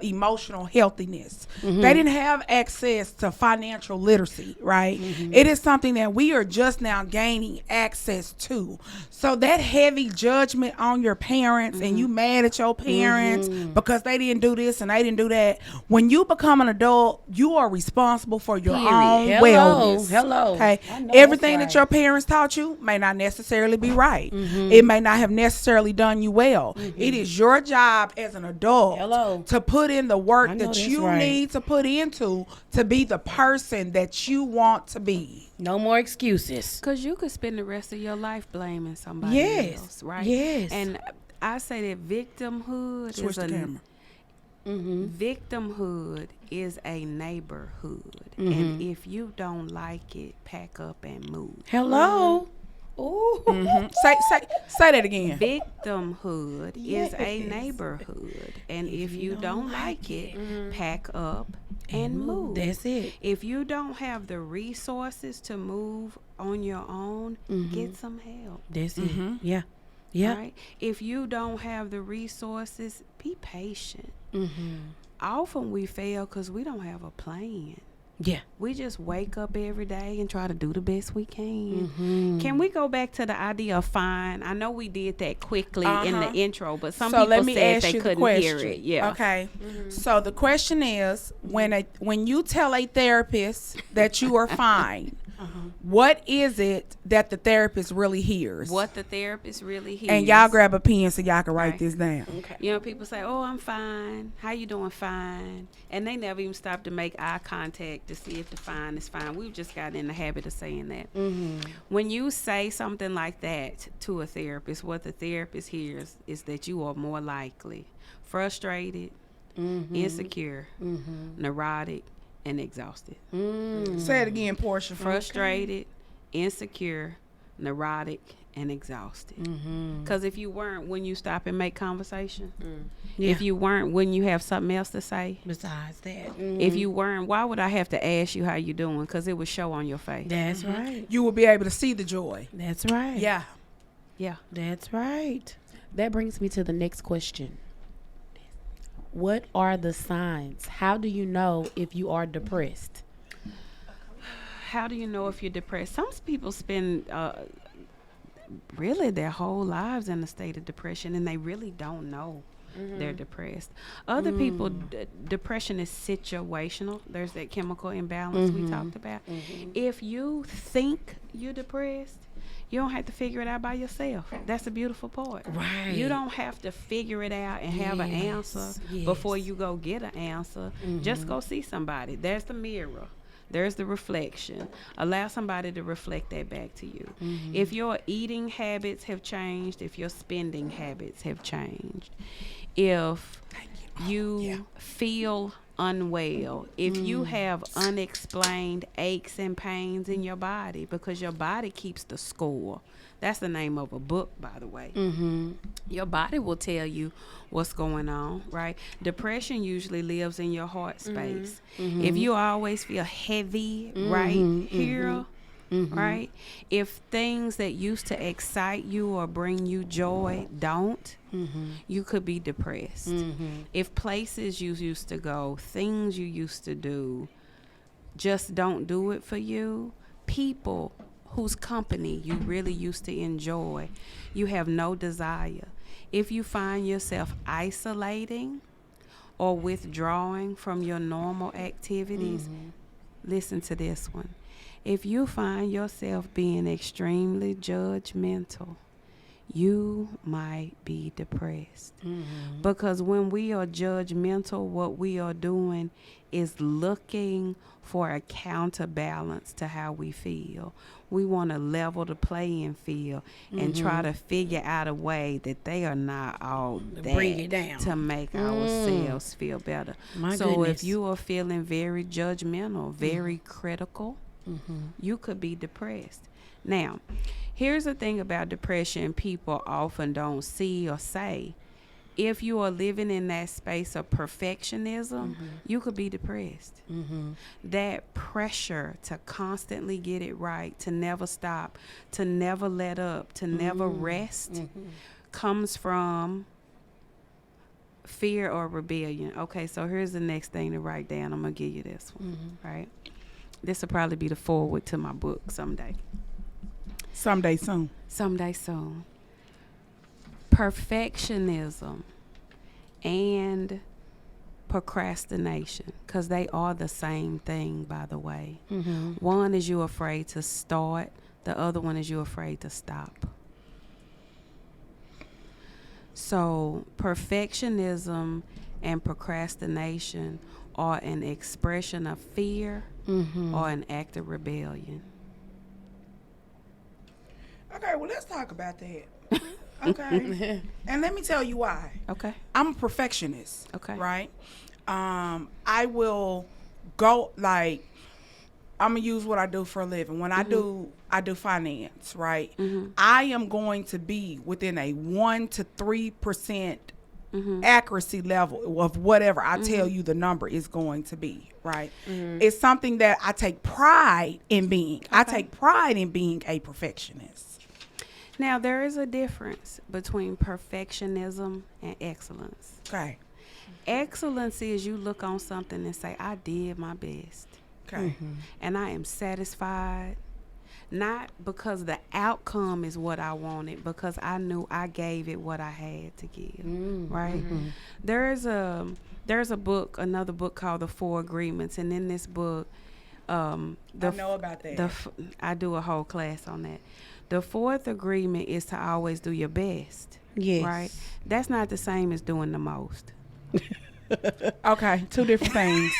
Speaker 4: emotional healthiness. They didn't have access to financial literacy, right? It is something that we are just now gaining access to. So that heavy judgment on your parents and you mad at your parents because they didn't do this and they didn't do that. When you become an adult, you are responsible for your own wellness.
Speaker 3: Hello.
Speaker 4: Okay.
Speaker 1: I know
Speaker 4: Everything
Speaker 1: that's
Speaker 4: that your parents taught you may not necessarily be right. It may not have necessarily done you well. It is your job as an adult to put in the work
Speaker 3: I know
Speaker 4: that
Speaker 3: that's
Speaker 4: you
Speaker 3: right.
Speaker 4: need to put into to be the person that you want to be.
Speaker 3: No more excuses.
Speaker 2: Because you could spend the rest of your life blaming somebody
Speaker 3: Yes.
Speaker 2: else, right?
Speaker 3: Yes.
Speaker 2: And I say that victimhood
Speaker 4: Switch
Speaker 2: is
Speaker 4: the camera.
Speaker 2: victimhood is a neighborhood. And if you don't like it, pack up and move.
Speaker 3: Hello. Ooh.
Speaker 4: Say that again.
Speaker 2: Victimhood is a neighborhood. And if you don't like it, pack up and move.
Speaker 3: That's it.
Speaker 2: If you don't have the resources to move on your own, get some help.
Speaker 3: That's it. Yeah. Yeah.
Speaker 2: Right? If you don't have the resources, be patient. Often we fail because we don't have a plan.
Speaker 3: Yeah.
Speaker 2: We just wake up every day and try to do the best we can. Can we go back to the idea of fine? I know we did that quickly in the intro, but some
Speaker 4: So let
Speaker 2: people
Speaker 4: me
Speaker 2: said
Speaker 4: ask
Speaker 2: they
Speaker 4: you the
Speaker 2: couldn't hear
Speaker 4: question.
Speaker 2: it. Yeah.
Speaker 4: Okay. So the question is, when you tell a therapist that you are fine, what is it that the therapist really hears?
Speaker 2: What the therapist really hears.
Speaker 4: And y'all grab a pen so y'all can write
Speaker 2: Right.
Speaker 4: this down.
Speaker 2: You know, people say, "Oh, I'm fine. How you doing? Fine." And they never even stop to make eye contact to see if the fine is fine. We've just gotten in the habit of saying that. When you say something like that to a therapist, what the therapist hears is that you are more likely frustrated, insecure, neurotic, and exhausted.
Speaker 4: Say it again, Portia.
Speaker 2: Frustrated, insecure, neurotic, and exhausted. Because if you weren't, when you stop and make conversation,
Speaker 3: Yeah.
Speaker 2: if you weren't, wouldn't you have something else to say?
Speaker 3: Besides that,
Speaker 2: If you weren't, why would I have to ask you how you doing? Because it would show on your face.
Speaker 3: that's right.
Speaker 4: You will be able to see the joy.
Speaker 3: That's right.
Speaker 4: Yeah.
Speaker 2: Yeah.
Speaker 3: That's right.
Speaker 1: That brings me to the next question. What are the signs? How do you know if you are depressed?
Speaker 2: How do you know if you're depressed? Some people spend really their whole lives in a state of depression, and they really don't know they're depressed. Other people, depression is situational. There's that chemical imbalance we talked about. If you think you're depressed, you don't have to figure it out by yourself. That's the beautiful part.
Speaker 3: Right.
Speaker 2: You don't have to figure it out and have an answer before you go get an answer. Just go see somebody. There's the mirror. There's the reflection. Allow somebody to reflect that back to you. If your eating habits have changed, if your spending habits have changed, if you feel unwell, if you have unexplained aches and pains in your body, because your body keeps the score. That's the name of a book, by the way. Your body will tell you what's going on, right? Depression usually lives in your heart space. If you always feel heavy right here, right? If things that used to excite you or bring you joy don't, you could be depressed. If places you used to go, things you used to do, just don't do it for you, people whose company you really used to enjoy, you have no desire. If you find yourself isolating or withdrawing from your normal activities, listen to this one. If you find yourself being extremely judgmental, you might be depressed. Because when we are judgmental, what we are doing is looking for a counterbalance to how we feel. We want to level the playing field and try to figure out a way that they are not all that
Speaker 3: bring it down
Speaker 2: to make ourselves feel better.
Speaker 3: My
Speaker 2: so
Speaker 3: goodness.
Speaker 2: if you are feeling very judgmental, very critical, you could be depressed. Now, here's the thing about depression people often don't see or say. If you are living in that space of perfectionism, you could be depressed. That pressure to constantly get it right, to never stop, to never let up, to never rest, comes from fear or rebellion. Okay, so here's the next thing to write down. I'm going to give you this one, right? This will probably be the forward to my book someday.
Speaker 4: Someday soon.
Speaker 2: Someday soon. Perfectionism and procrastination, because they are the same thing, by the way. One is you're afraid to start, the other one is you're afraid to stop. So perfectionism and procrastination are an expression of fear or an act of rebellion.
Speaker 4: Okay, well, let's talk about that. Okay. And let me tell you why.
Speaker 2: Okay.
Speaker 4: I'm a perfectionist.
Speaker 2: Okay.
Speaker 4: Right? I will go, like, I'm going to use what I do for a living. When I do finance, right? I am going to be within a 1 to 3% accuracy level of whatever I tell you the number is going to be, right? It's something that I take pride in being. Okay. I take pride in being a perfectionist.
Speaker 2: Now, there is a difference between perfectionism and excellence.
Speaker 4: Okay.
Speaker 2: Excellence is you look on something and say, I did my best.
Speaker 4: Okay.
Speaker 2: And I am satisfied, not because the outcome is what I wanted, because I knew I gave it what I had to give, right? There's a book, another book called The 4 Agreements, and in this book,
Speaker 4: I know about that.
Speaker 2: I do a whole class on that. The 4th agreement is to always do your best.
Speaker 3: Yes.
Speaker 2: Right? That's not the same as doing the most.
Speaker 4: Okay, 2 different things.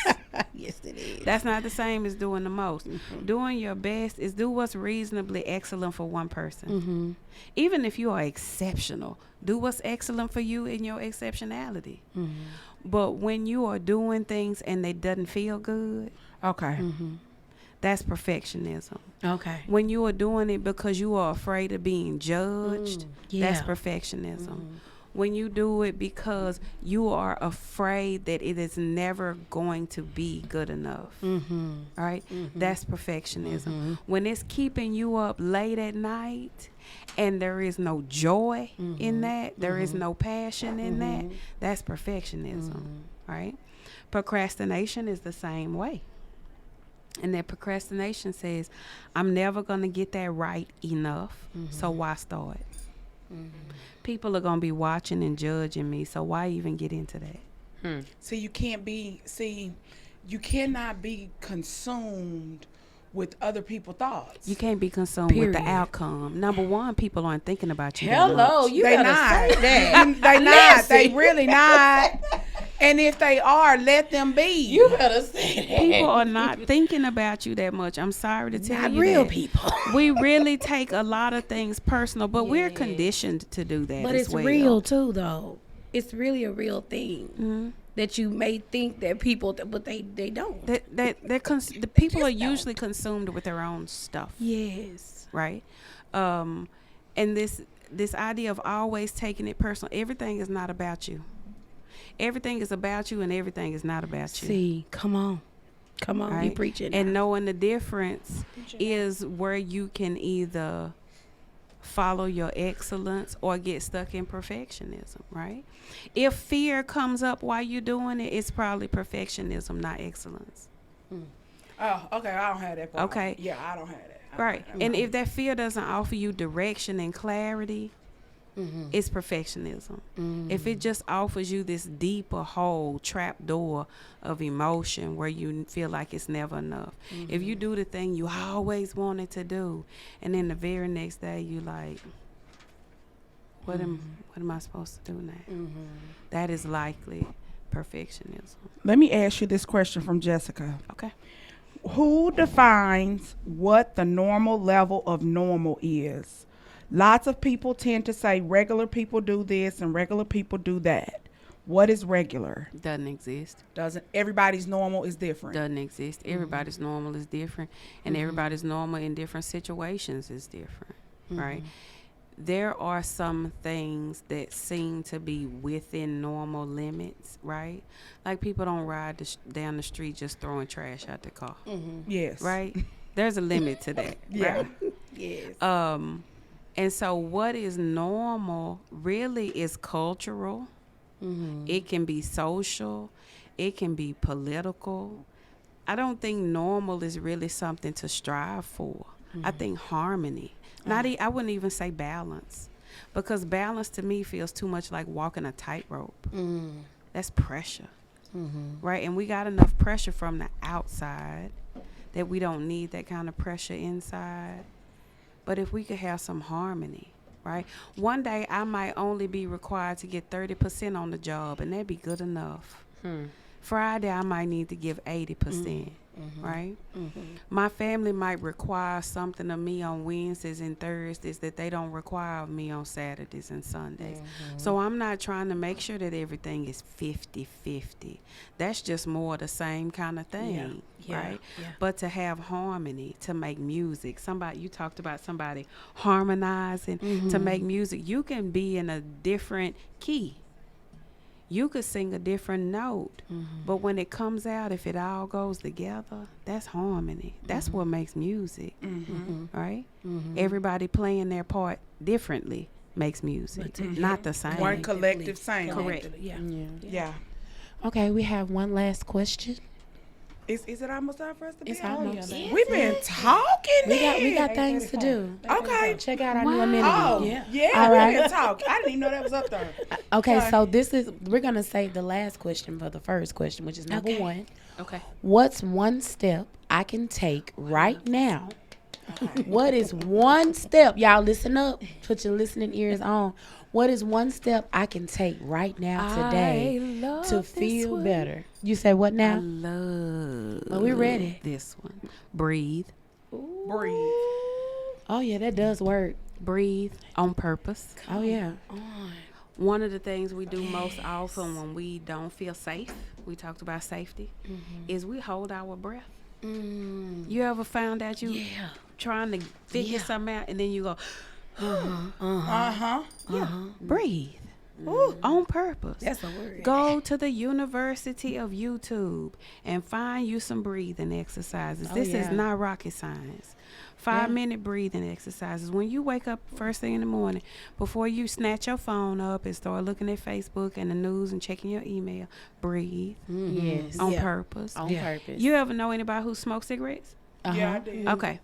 Speaker 3: Yes, it is.
Speaker 2: That's not the same as doing the most. Doing your best is do what's reasonably excellent for one person. Even if you are exceptional, do what's excellent for you in your exceptionality. But when you are doing things and they doesn't feel good,
Speaker 4: Okay.
Speaker 2: That's perfectionism.
Speaker 3: Okay.
Speaker 2: When you are doing it because you are afraid of being judged, that's
Speaker 3: Yeah.
Speaker 2: perfectionism. When you do it because you are afraid that it is never going to be good enough, right? That's perfectionism. When it's keeping you up late at night and there is no joy in that, there is no passion in that, that's perfectionism, right? Procrastination is the same way. And that procrastination says, I'm never going to get that right enough, so why start? People are going to be watching and judging me, so why even get into that?
Speaker 4: See, you cannot be consumed with other people's thoughts.
Speaker 2: You can't be consumed with the
Speaker 3: Period.
Speaker 2: outcome. Number one, people aren't thinking about you that
Speaker 3: Hello,
Speaker 2: much.
Speaker 3: you
Speaker 4: They
Speaker 3: better
Speaker 4: not.
Speaker 3: say that.
Speaker 4: They not. They
Speaker 3: Listen.
Speaker 4: really not. And if they are, let them be.
Speaker 3: You better say that.
Speaker 2: People are not thinking about you that much. I'm sorry to tell
Speaker 3: Not
Speaker 2: you
Speaker 3: real
Speaker 2: that.
Speaker 3: people.
Speaker 2: We really take a lot of things personal, but we're conditioned to do that
Speaker 3: But
Speaker 2: as
Speaker 3: it's
Speaker 2: well.
Speaker 3: real too, though. It's really a real thing that you may think that people, but they don't.
Speaker 2: The people are usually consumed with their own stuff.
Speaker 3: Yes.
Speaker 2: Right? And this idea of always taking it personal, everything is not about you. Everything is about you and everything is not about you.
Speaker 3: See, come on, you
Speaker 2: Right?
Speaker 3: preaching.
Speaker 2: And
Speaker 3: now.
Speaker 2: knowing the difference is where you can either follow your excellence or get stuck in perfectionism, right? If fear comes up while you're doing it, it's probably perfectionism, not excellence.
Speaker 4: Oh, okay. I don't have that problem.
Speaker 2: Okay.
Speaker 4: Yeah, I don't have that.
Speaker 2: Right. And if that fear doesn't offer you direction and clarity, it's perfectionism. If it just offers you this deeper hole, trap door of emotion where you feel like it's never enough. If you do the thing you always wanted to do, and then the very next day you like, what am I supposed to do now? That is likely perfectionism.
Speaker 4: Let me ask you this question from Jessica.
Speaker 2: Okay.
Speaker 4: Who defines what the normal level of normal is? Lots of people tend to say regular people do this and regular people do that. What is regular?
Speaker 2: Doesn't exist.
Speaker 4: Everybody's normal is different.
Speaker 2: Doesn't exist. Everybody's normal is different, and everybody's normal in different situations is different, right? There are some things that seem to be within normal limits, right? Like people don't ride down the street just throwing trash out the car,
Speaker 4: Yes.
Speaker 2: right? There's a limit to that,
Speaker 4: Yeah.
Speaker 2: right?
Speaker 3: Yes.
Speaker 2: And so what is normal really is cultural. It can be social. It can be political. I don't think normal is really something to strive for. I think harmony. I wouldn't even say balance, because balance to me feels too much like walking a tightrope. That's pressure, right? And we got enough pressure from the outside that we don't need that kind of pressure inside. But if we could have some harmony, right? One day I might only be required to get 30% on the job, and that'd be good enough. Friday I might need to give 80%, right? My family might require something of me on Wednesdays and Thursdays that they don't require of me on Saturdays and Sundays. So I'm not trying to make sure that everything is 50-50. That's just more the same kind of thing, right?
Speaker 3: Yeah.
Speaker 2: But to have harmony, to make music, you talked about somebody harmonizing to make music. You can be in a different key. You could sing a different note, but when it comes out, if it all goes together, that's harmony. That's what makes music, right? Everybody playing their part differently makes music, not the same.
Speaker 4: One collective sound.
Speaker 2: Correct.
Speaker 4: Yeah.
Speaker 1: Okay, we have one last question.
Speaker 4: Is it almost time for us to be
Speaker 1: It's
Speaker 4: out?
Speaker 1: almost.
Speaker 4: We've been talking.
Speaker 1: We got things to do.
Speaker 4: Okay.
Speaker 1: Check out our new amenity.
Speaker 4: Oh, yeah.
Speaker 1: All
Speaker 4: We
Speaker 1: right.
Speaker 4: can talk. I didn't even know that was up there.
Speaker 1: Okay, so we're gonna save the last question for the first question, which is number one.
Speaker 2: Okay.
Speaker 1: What's one step I can take right now? What is one step? Y'all listen up. Put your listening ears on. What is one step I can take right now today to feel better? You say what
Speaker 2: I
Speaker 1: now?
Speaker 2: love
Speaker 1: Well, we're ready.
Speaker 2: this one. Breathe.
Speaker 4: Breathe.
Speaker 1: Oh yeah, that does work.
Speaker 2: Breathe on purpose.
Speaker 1: Oh yeah.
Speaker 2: One of the things we do most often when we don't feel safe, we talked about safety, is we hold our breath. You ever found out you trying to figure something out and then you go, breathe. On purpose.
Speaker 3: That's a word.
Speaker 2: Go to the University of YouTube and find you some breathing exercises. This is not rocket science. 5-minute breathing exercises. When you wake up first thing in the morning, before you snatch your phone up and start looking at Facebook and the news and checking your email, breathe.
Speaker 1: Yes.
Speaker 2: On purpose.
Speaker 1: On purpose.
Speaker 2: You ever know anybody who smokes cigarettes?
Speaker 4: Yeah, I do.
Speaker 2: Okay.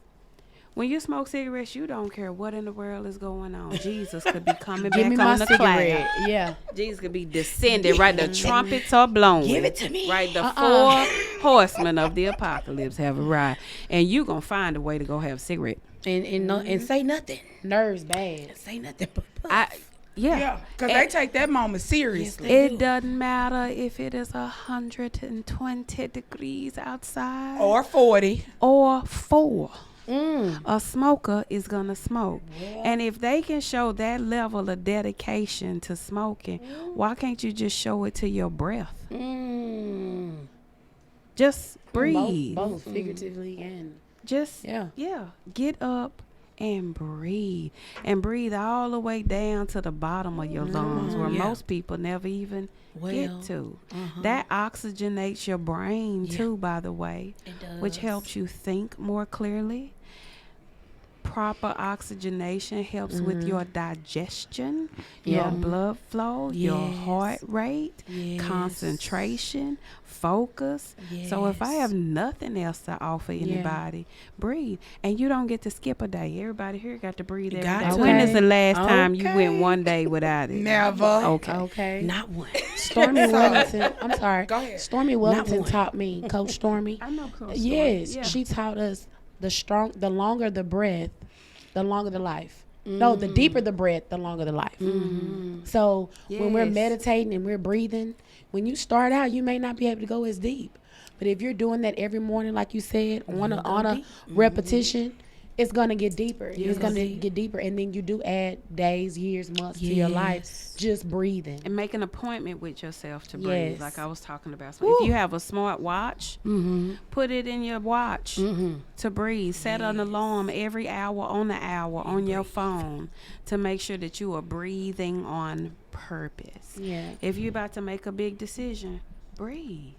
Speaker 2: When you smoke cigarettes, you don't care what in the world is going on. Jesus could be coming
Speaker 1: Give me
Speaker 2: back
Speaker 1: my
Speaker 2: on the
Speaker 1: cigarette.
Speaker 2: cloud.
Speaker 1: Yeah.
Speaker 2: Jesus could be descending, right? The trumpets are blowing.
Speaker 3: Give it to me.
Speaker 2: Right? The 4 horsemen of the apocalypse have arrived. And you going to find a way to go have a cigarette.
Speaker 3: And say nothing.
Speaker 1: Nerves bad.
Speaker 3: Say nothing. But
Speaker 4: Yeah, because they take that moment seriously.
Speaker 2: It doesn't matter if it is 120 degrees outside
Speaker 4: Or 40.
Speaker 2: or 4. A smoker is gonna smoke, and if they can show that level of dedication to smoking, why can't you just show it to your breath? Just breathe.
Speaker 1: Both figuratively and
Speaker 2: Just get up and breathe all the way down to the bottom of your lungs, where most people never even get to. That oxygenates your brain too, by the way, which helps you think more clearly. Proper oxygenation helps with your digestion, your blood flow, your heart rate, concentration, focus. So if I have nothing else to offer anybody, breathe. And you don't get to skip a day. Everybody here got to breathe every day.
Speaker 3: to.
Speaker 2: When is the last time you went one day without it?
Speaker 4: Never.
Speaker 1: okay.
Speaker 3: not one.
Speaker 1: Stormy Wellington. I'm sorry.
Speaker 4: Go ahead.
Speaker 1: Stormy Wellington
Speaker 3: one.
Speaker 1: taught me, Coach Stormy.
Speaker 2: I know Coach Stormy.
Speaker 1: Yes,
Speaker 2: Yeah.
Speaker 1: she taught us the longer the breath, the longer the life. No, the deeper the breath, the longer the life. So when we're
Speaker 2: Yes.
Speaker 1: meditating and we're breathing, when you start out, you may not be able to go as deep. But if you're doing that every morning, like you said, on a repetition, it's gonna get deeper. It's gonna get deeper, and then you do add days, years, months to your life just breathing.
Speaker 2: And make an appointment with yourself to breathe,
Speaker 1: Yes.
Speaker 2: like I was talking about. So if you have a smart watch, put it in your watch to breathe. Set an alarm every hour on your phone to make sure that you are breathing on purpose.
Speaker 1: Yeah.
Speaker 2: If you're about to make a big decision, breathe.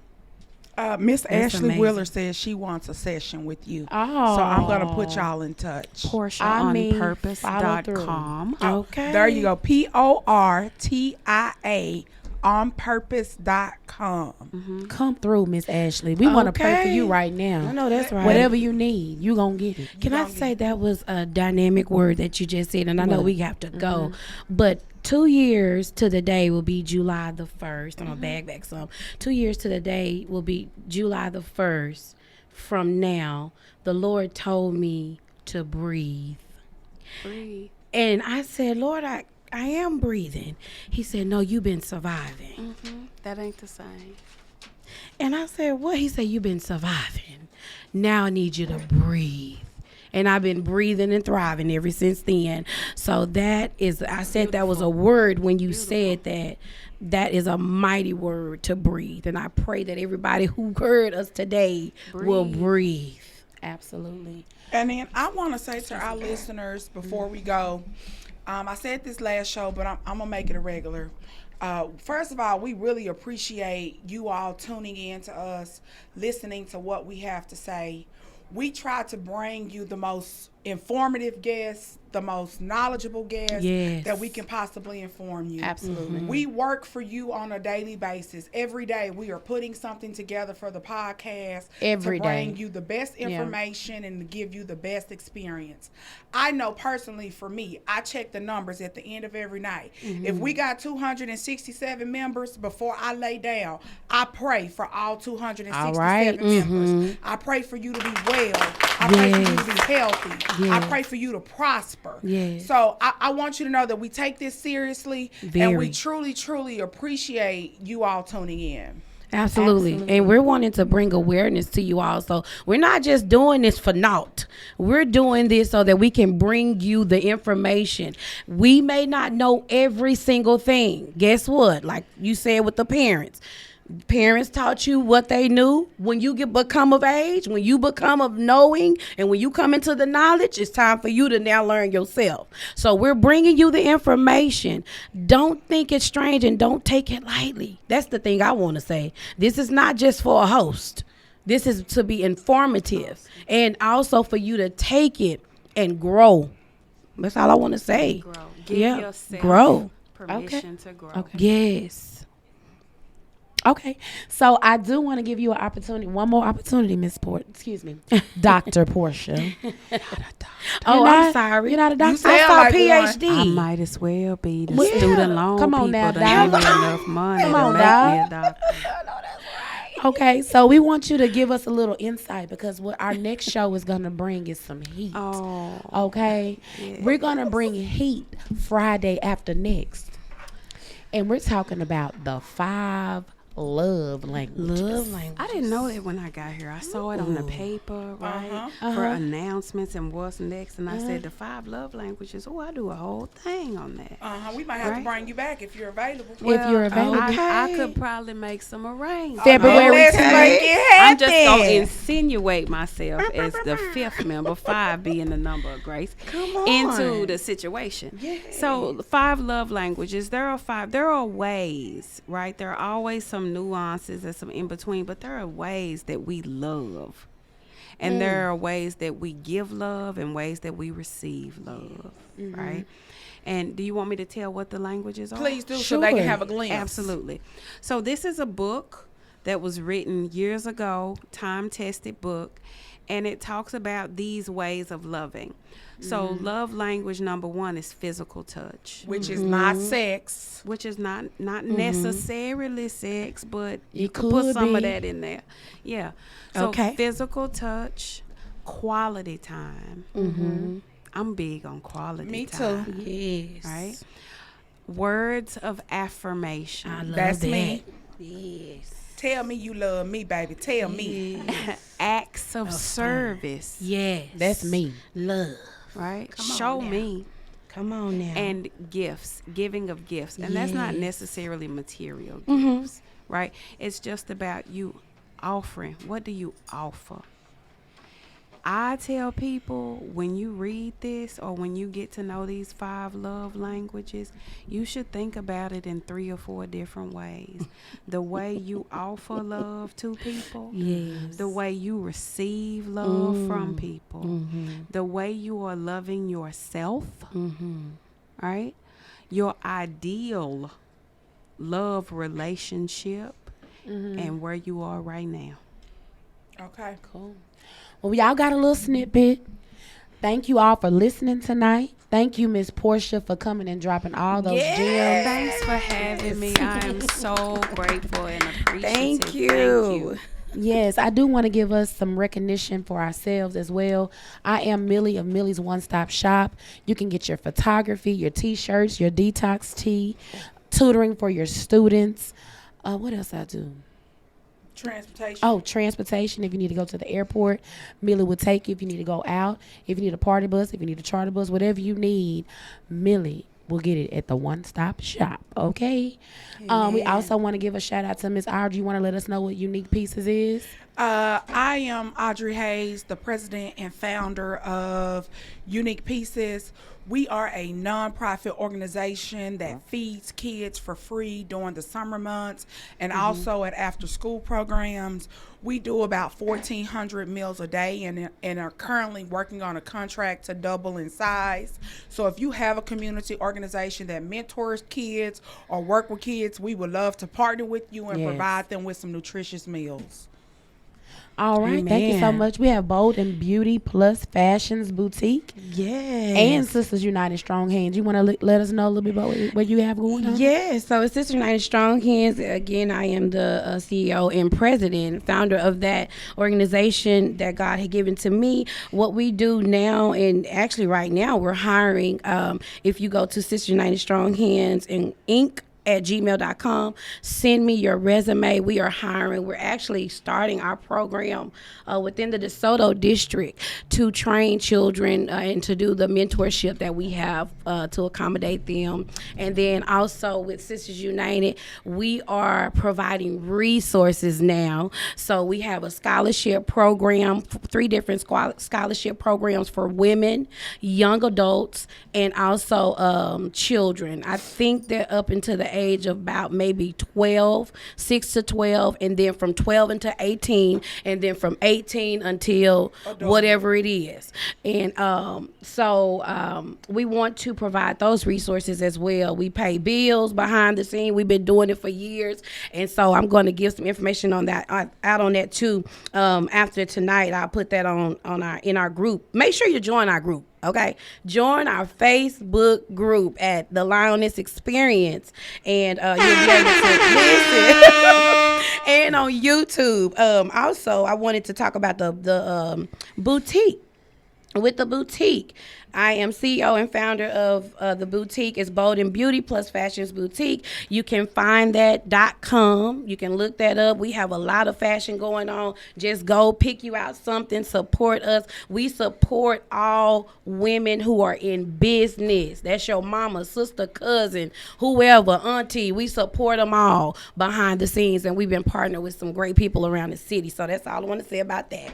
Speaker 4: Miss Ashley
Speaker 3: amazing.
Speaker 4: Wheeler says she wants a session with you.
Speaker 1: Oh.
Speaker 4: So I'm going to put y'all in touch.
Speaker 2: Portia
Speaker 1: I
Speaker 2: on
Speaker 1: mean,
Speaker 2: purpose.com.
Speaker 3: Okay.
Speaker 4: There you go. PORTIA onpurpose.com.
Speaker 1: Come through, Miss Ashley. We want to pray for
Speaker 3: Okay.
Speaker 1: you right now.
Speaker 3: I know that's right.
Speaker 1: Whatever you need, you gonna get it.
Speaker 3: Can I say that was a dynamic word that you just said, and I know we have to go, but 2 years to the day will be July the 1st. I'm gonna back some. 2 years to the day will be July the 1st. From now, the Lord told me to breathe,
Speaker 2: Breathe.
Speaker 3: and I said, Lord, I am breathing. He said, no, you've been surviving.
Speaker 2: That ain't the same.
Speaker 3: And I said, what? He said, you've been surviving. Now I need you to breathe. And I've been breathing and thriving ever since then. So that is, I said that was a word when you said that. That is a mighty word, to breathe. And I pray that everybody who heard us today will breathe.
Speaker 1: Absolutely.
Speaker 4: And then I want to say to our listeners before we go, I said this last show, but I'm going to make it a regular. First of all, we really appreciate you all tuning in to us, listening to what we have to say. We try to bring you the most informative guests, the most knowledgeable guests that we can possibly inform you.
Speaker 1: Absolutely.
Speaker 4: We work for you on a daily basis. Every day we are putting something together for the podcast
Speaker 1: Every
Speaker 4: to bring
Speaker 1: day.
Speaker 4: you the best information and to give you the best experience. I know personally for me, I check the numbers at the end of every night. If we got 267 members, before I lay down, I pray for all 267 members. I pray for you to be well. I pray for you to be healthy. I pray for you to prosper.
Speaker 3: Yes.
Speaker 4: So I want you to know that we take this seriously and we
Speaker 3: Very.
Speaker 4: truly, truly appreciate you all tuning in.
Speaker 3: Absolutely. And we're wanting to bring awareness to you all. So we're not just doing this for naught. We're doing this so that we can bring you the information. We may not know every single thing. Guess what? Like you said with the parents. Parents taught you what they knew. When you become of age, when you become of knowing, and when you come into the knowledge, it's time for you to now learn yourself. So we're bringing you the information. Don't think it's strange and don't take it lightly. That's the thing I want to say. This is not just for a host. This is to be informative and also for you to take it and grow. That's all I want to say.
Speaker 2: Grow. Give yourself
Speaker 3: grow.
Speaker 2: permission to grow.
Speaker 1: Okay.
Speaker 3: Yes.
Speaker 1: Okay, so I do want to give you an opportunity, one more opportunity, Dr. Portia.
Speaker 3: Oh, I'm sorry.
Speaker 1: You're not a doctor.
Speaker 3: I
Speaker 4: sound
Speaker 3: saw
Speaker 4: like
Speaker 3: PhD.
Speaker 2: I might as well be the
Speaker 1: Yeah.
Speaker 2: student loan
Speaker 1: Come on
Speaker 2: people
Speaker 1: now,
Speaker 2: to give me
Speaker 1: dog.
Speaker 2: enough money
Speaker 1: Come
Speaker 2: to
Speaker 1: on,
Speaker 2: make
Speaker 1: dog.
Speaker 2: me a doctor.
Speaker 1: Okay, so we want you to give us a little insight because what our next show is going to bring is some heat.
Speaker 2: Oh,
Speaker 1: Okay, we're going to bring heat Friday after next. And we're talking about the 5 love languages.
Speaker 3: Love language.
Speaker 2: I didn't know that when I got here. I saw it on the paper, right, for announcements and what's next. And I said the 5 love languages. Oh, I do a whole thing on that.
Speaker 4: We might have to
Speaker 2: Right.
Speaker 4: bring you back if you're available.
Speaker 1: If you're available.
Speaker 2: I could probably make some arrangements.
Speaker 1: February
Speaker 4: Let's
Speaker 1: 10th.
Speaker 4: make it
Speaker 2: I'm just gonna
Speaker 4: happen.
Speaker 2: insinuate myself as the 5th member, 5 being the number of grace, into the situation. So 5 love languages. There are 5. There are ways, right? There are always some nuances and some in between, but there are ways that we love, and there are ways that we give love and ways that we receive love, right? And do you want me to tell what the languages are?
Speaker 4: Please do, so they can have a glimpse.
Speaker 2: Absolutely. So this is a book that was written years ago, time-tested book, and it talks about these ways of loving. So love language number 1 is physical touch,
Speaker 4: Which is not sex.
Speaker 2: which is not necessarily sex, but you
Speaker 1: It
Speaker 2: could put
Speaker 1: could
Speaker 2: some of
Speaker 1: be.
Speaker 2: that in there. Yeah. So
Speaker 3: Okay.
Speaker 2: physical touch, quality time. I'm big on quality
Speaker 4: Me
Speaker 2: time.
Speaker 4: too.
Speaker 3: Yes.
Speaker 2: Right? Words of affirmation.
Speaker 3: I love
Speaker 4: That's
Speaker 3: that.
Speaker 4: me.
Speaker 3: Yes.
Speaker 4: Tell me you love me, baby. Tell me.
Speaker 2: Acts of service.
Speaker 3: Yes.
Speaker 1: That's me.
Speaker 3: Love.
Speaker 2: Right?
Speaker 3: Come on
Speaker 2: Show
Speaker 3: now.
Speaker 2: me.
Speaker 3: Come on now.
Speaker 2: And gifts, giving of gifts. And that's not necessarily material
Speaker 3: Mm-hmm.
Speaker 2: gifts, right? It's just about you offering. What do you offer? I tell people when you read this or when you get to know these 5 love languages, you should think about it in 3 or 4 different ways. The way you offer love to people,
Speaker 3: yes.
Speaker 2: the way you receive love from people, the way you are loving yourself, right? Your ideal love relationship and where you are right now.
Speaker 4: Okay.
Speaker 1: Cool. Well, y'all got a little snippet. Thank you all for listening tonight. Thank you, Miss Portia, for coming and dropping all those gems.
Speaker 2: Thanks for having me. I am so grateful and appreciative.
Speaker 3: Thank you.
Speaker 1: Yes, I do want to give us some recognition for ourselves as well. I am Millie of Millie's One Stop Shop. You can get your photography, your T-shirts, your detox tea, tutoring for your students. What else I do?
Speaker 4: Transportation.
Speaker 1: Oh, transportation. If you need to go to the airport, Millie will take you. If you need to go out, if you need a party bus, if you need a charter bus, whatever you need, Millie will get it at the One Stop Shop. Okay. We also want to give a shout out to Miss Audrey. You want to let us know what Unique Pieces is?
Speaker 4: I am Audrey Hayes, the president and founder of Unique Pieces. We are a nonprofit organization that feeds kids for free during the summer months and also at after school programs. We do about 1,400 meals a day and are currently working on a contract to double in size. So if you have a community organization that mentors kids or work with kids, we would love to partner with you and
Speaker 1: Yes.
Speaker 4: provide them with some nutritious meals.
Speaker 1: All right. Thank you so
Speaker 3: Amen.
Speaker 1: much. We have Bold and Beauty Plus Fashions Boutique
Speaker 3: Yes.
Speaker 1: and Sisters United Strong Hands. You want to let us know a little bit about what you have going on?
Speaker 3: Yes, so it's Sister United Strong Hands. Again, I am the CEO and president, founder of that organization that God had given to me. What we do now, and actually right now, we're hiring. If you go to Sister United Strong Hands and Inc. track.We@gmail.com. Send me your resume. We are hiring. We're actually starting our program within the DeSoto district to train children and to do the mentorship that we have to accommodate them. And then also with Sisters United, we are providing resources now. So we have a scholarship program, 3 different scholarship programs for women, young adults, and also children. I think they're up into the age of about maybe 12, 6 to 12, and then from 12 until 18, and then from 18 until whatever it is. And we want to provide those resources as well. We pay bills behind the scene. We've been doing it for years, and so I'm going to give some information on that out on that too. After tonight, I'll put that in our group. Make sure you join our group. Okay, join our Facebook group at the Lioness Experience, and you'll be able to listen. And on YouTube. Also, I wanted to talk about the boutique. With the boutique, I am CEO and founder of the boutique. It's Bold and Beauty plus Fashions Boutique. You can find that.com. You can look that up. We have a lot of fashion going on. Just go pick you out something. Support us. We support all women who are in business. That's your mama, sister, cousin, whoever, auntie. We support them all behind the scenes, and we've been partnered with some great people around the city. So that's all I want to say about that.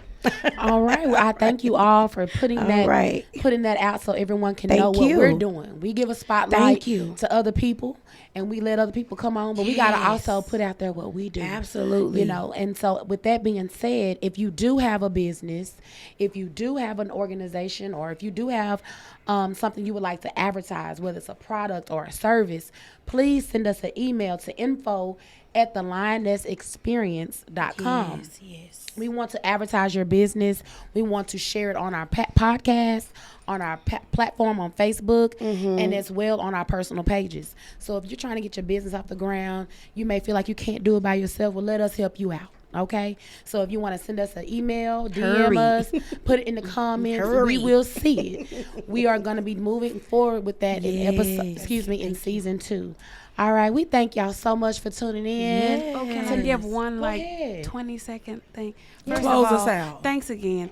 Speaker 1: All right. Well, I thank you all for putting that out so everyone can know what we're doing. We give a spotlight to other people, and we let other people come on, but we got to also put out there what we do.
Speaker 3: Absolutely.
Speaker 1: And so with that being said, if you do have a business, if you do have an organization, or if you do have something you would like to advertise, whether it's a product or a service, please send us an email to info@thelionessexperience.com.
Speaker 3: Yes.
Speaker 1: We want to advertise your business. We want to share it on our podcast, on our platform on Facebook, and as well on our personal pages. So if you're trying to get your business off the ground, you may feel like you can't do it by yourself. Well, let us help you out. Okay, so if you want to send us an email, DM us, put it in the comments. We will see it. We are going to be moving forward with that in season 2. All right, we thank y'all so much for tuning in.
Speaker 2: Yes. Oh, can I give one 20-second thing? First
Speaker 4: Close
Speaker 2: of all,
Speaker 4: us out.
Speaker 2: Thanks again.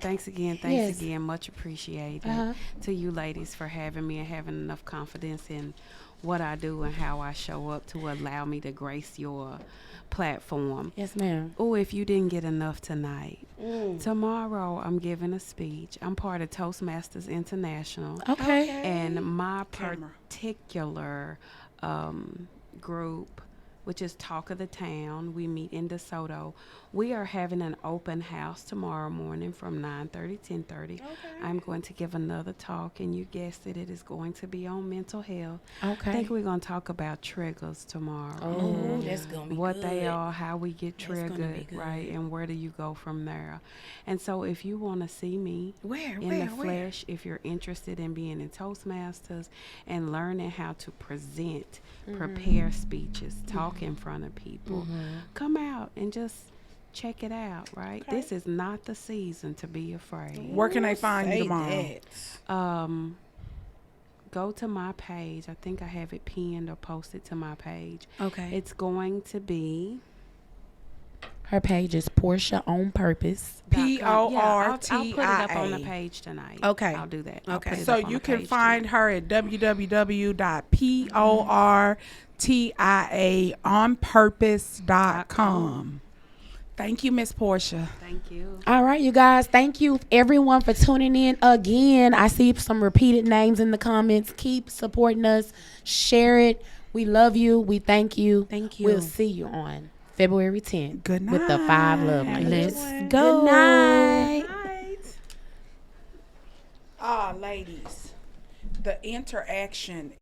Speaker 2: Much appreciated to you ladies for having me and having enough confidence in what I do and how I show up to allow me to grace your platform.
Speaker 1: Yes, ma'am.
Speaker 2: Oh, if you didn't get enough tonight, tomorrow I'm giving a speech. I'm part of Toastmasters International.
Speaker 1: Okay.
Speaker 2: And my particular group, which is Talk of the Town, we meet in DeSoto. We are having an open house tomorrow morning from 9:30, 10:30. Okay. I'm going to give another talk, and you guessed it, it is going to be on mental health.
Speaker 1: Okay.
Speaker 2: I think we're going to talk about triggers tomorrow.
Speaker 3: Oh, that's going to be
Speaker 2: what
Speaker 3: good.
Speaker 2: They are, how we get triggered, right, and where do you go from there. And so if you want to see me in the flesh, if you're interested in being in Toastmasters and learning how to present, prepare speeches, talk in front of people, come out and just check it out, right? Okay. This is not the season to be afraid.
Speaker 4: Where can they find you tomorrow?
Speaker 2: Go to my page. I think I have it pinned or posted to my page.
Speaker 3: Okay.
Speaker 2: It's going to be...
Speaker 1: Her page is Portia on Purpose.
Speaker 4: Portia.
Speaker 2: I'll put it up on the page tonight.
Speaker 3: Okay.
Speaker 2: I'll do that.
Speaker 3: Okay.
Speaker 4: So you can find her at www.portiaonpurpose.com. Thank you, Miss Portia.
Speaker 2: Thank you.
Speaker 1: All right, you guys. Thank you, everyone, for tuning in again. I see some repeated names in the comments. Keep supporting us. Share it. We love you. We thank you.
Speaker 3: Thank you.
Speaker 1: We'll see you on February 10th.
Speaker 4: Good night.
Speaker 1: With the 5 Love Languages.
Speaker 3: Let's go.
Speaker 1: Good night.
Speaker 4: Ladies, the interaction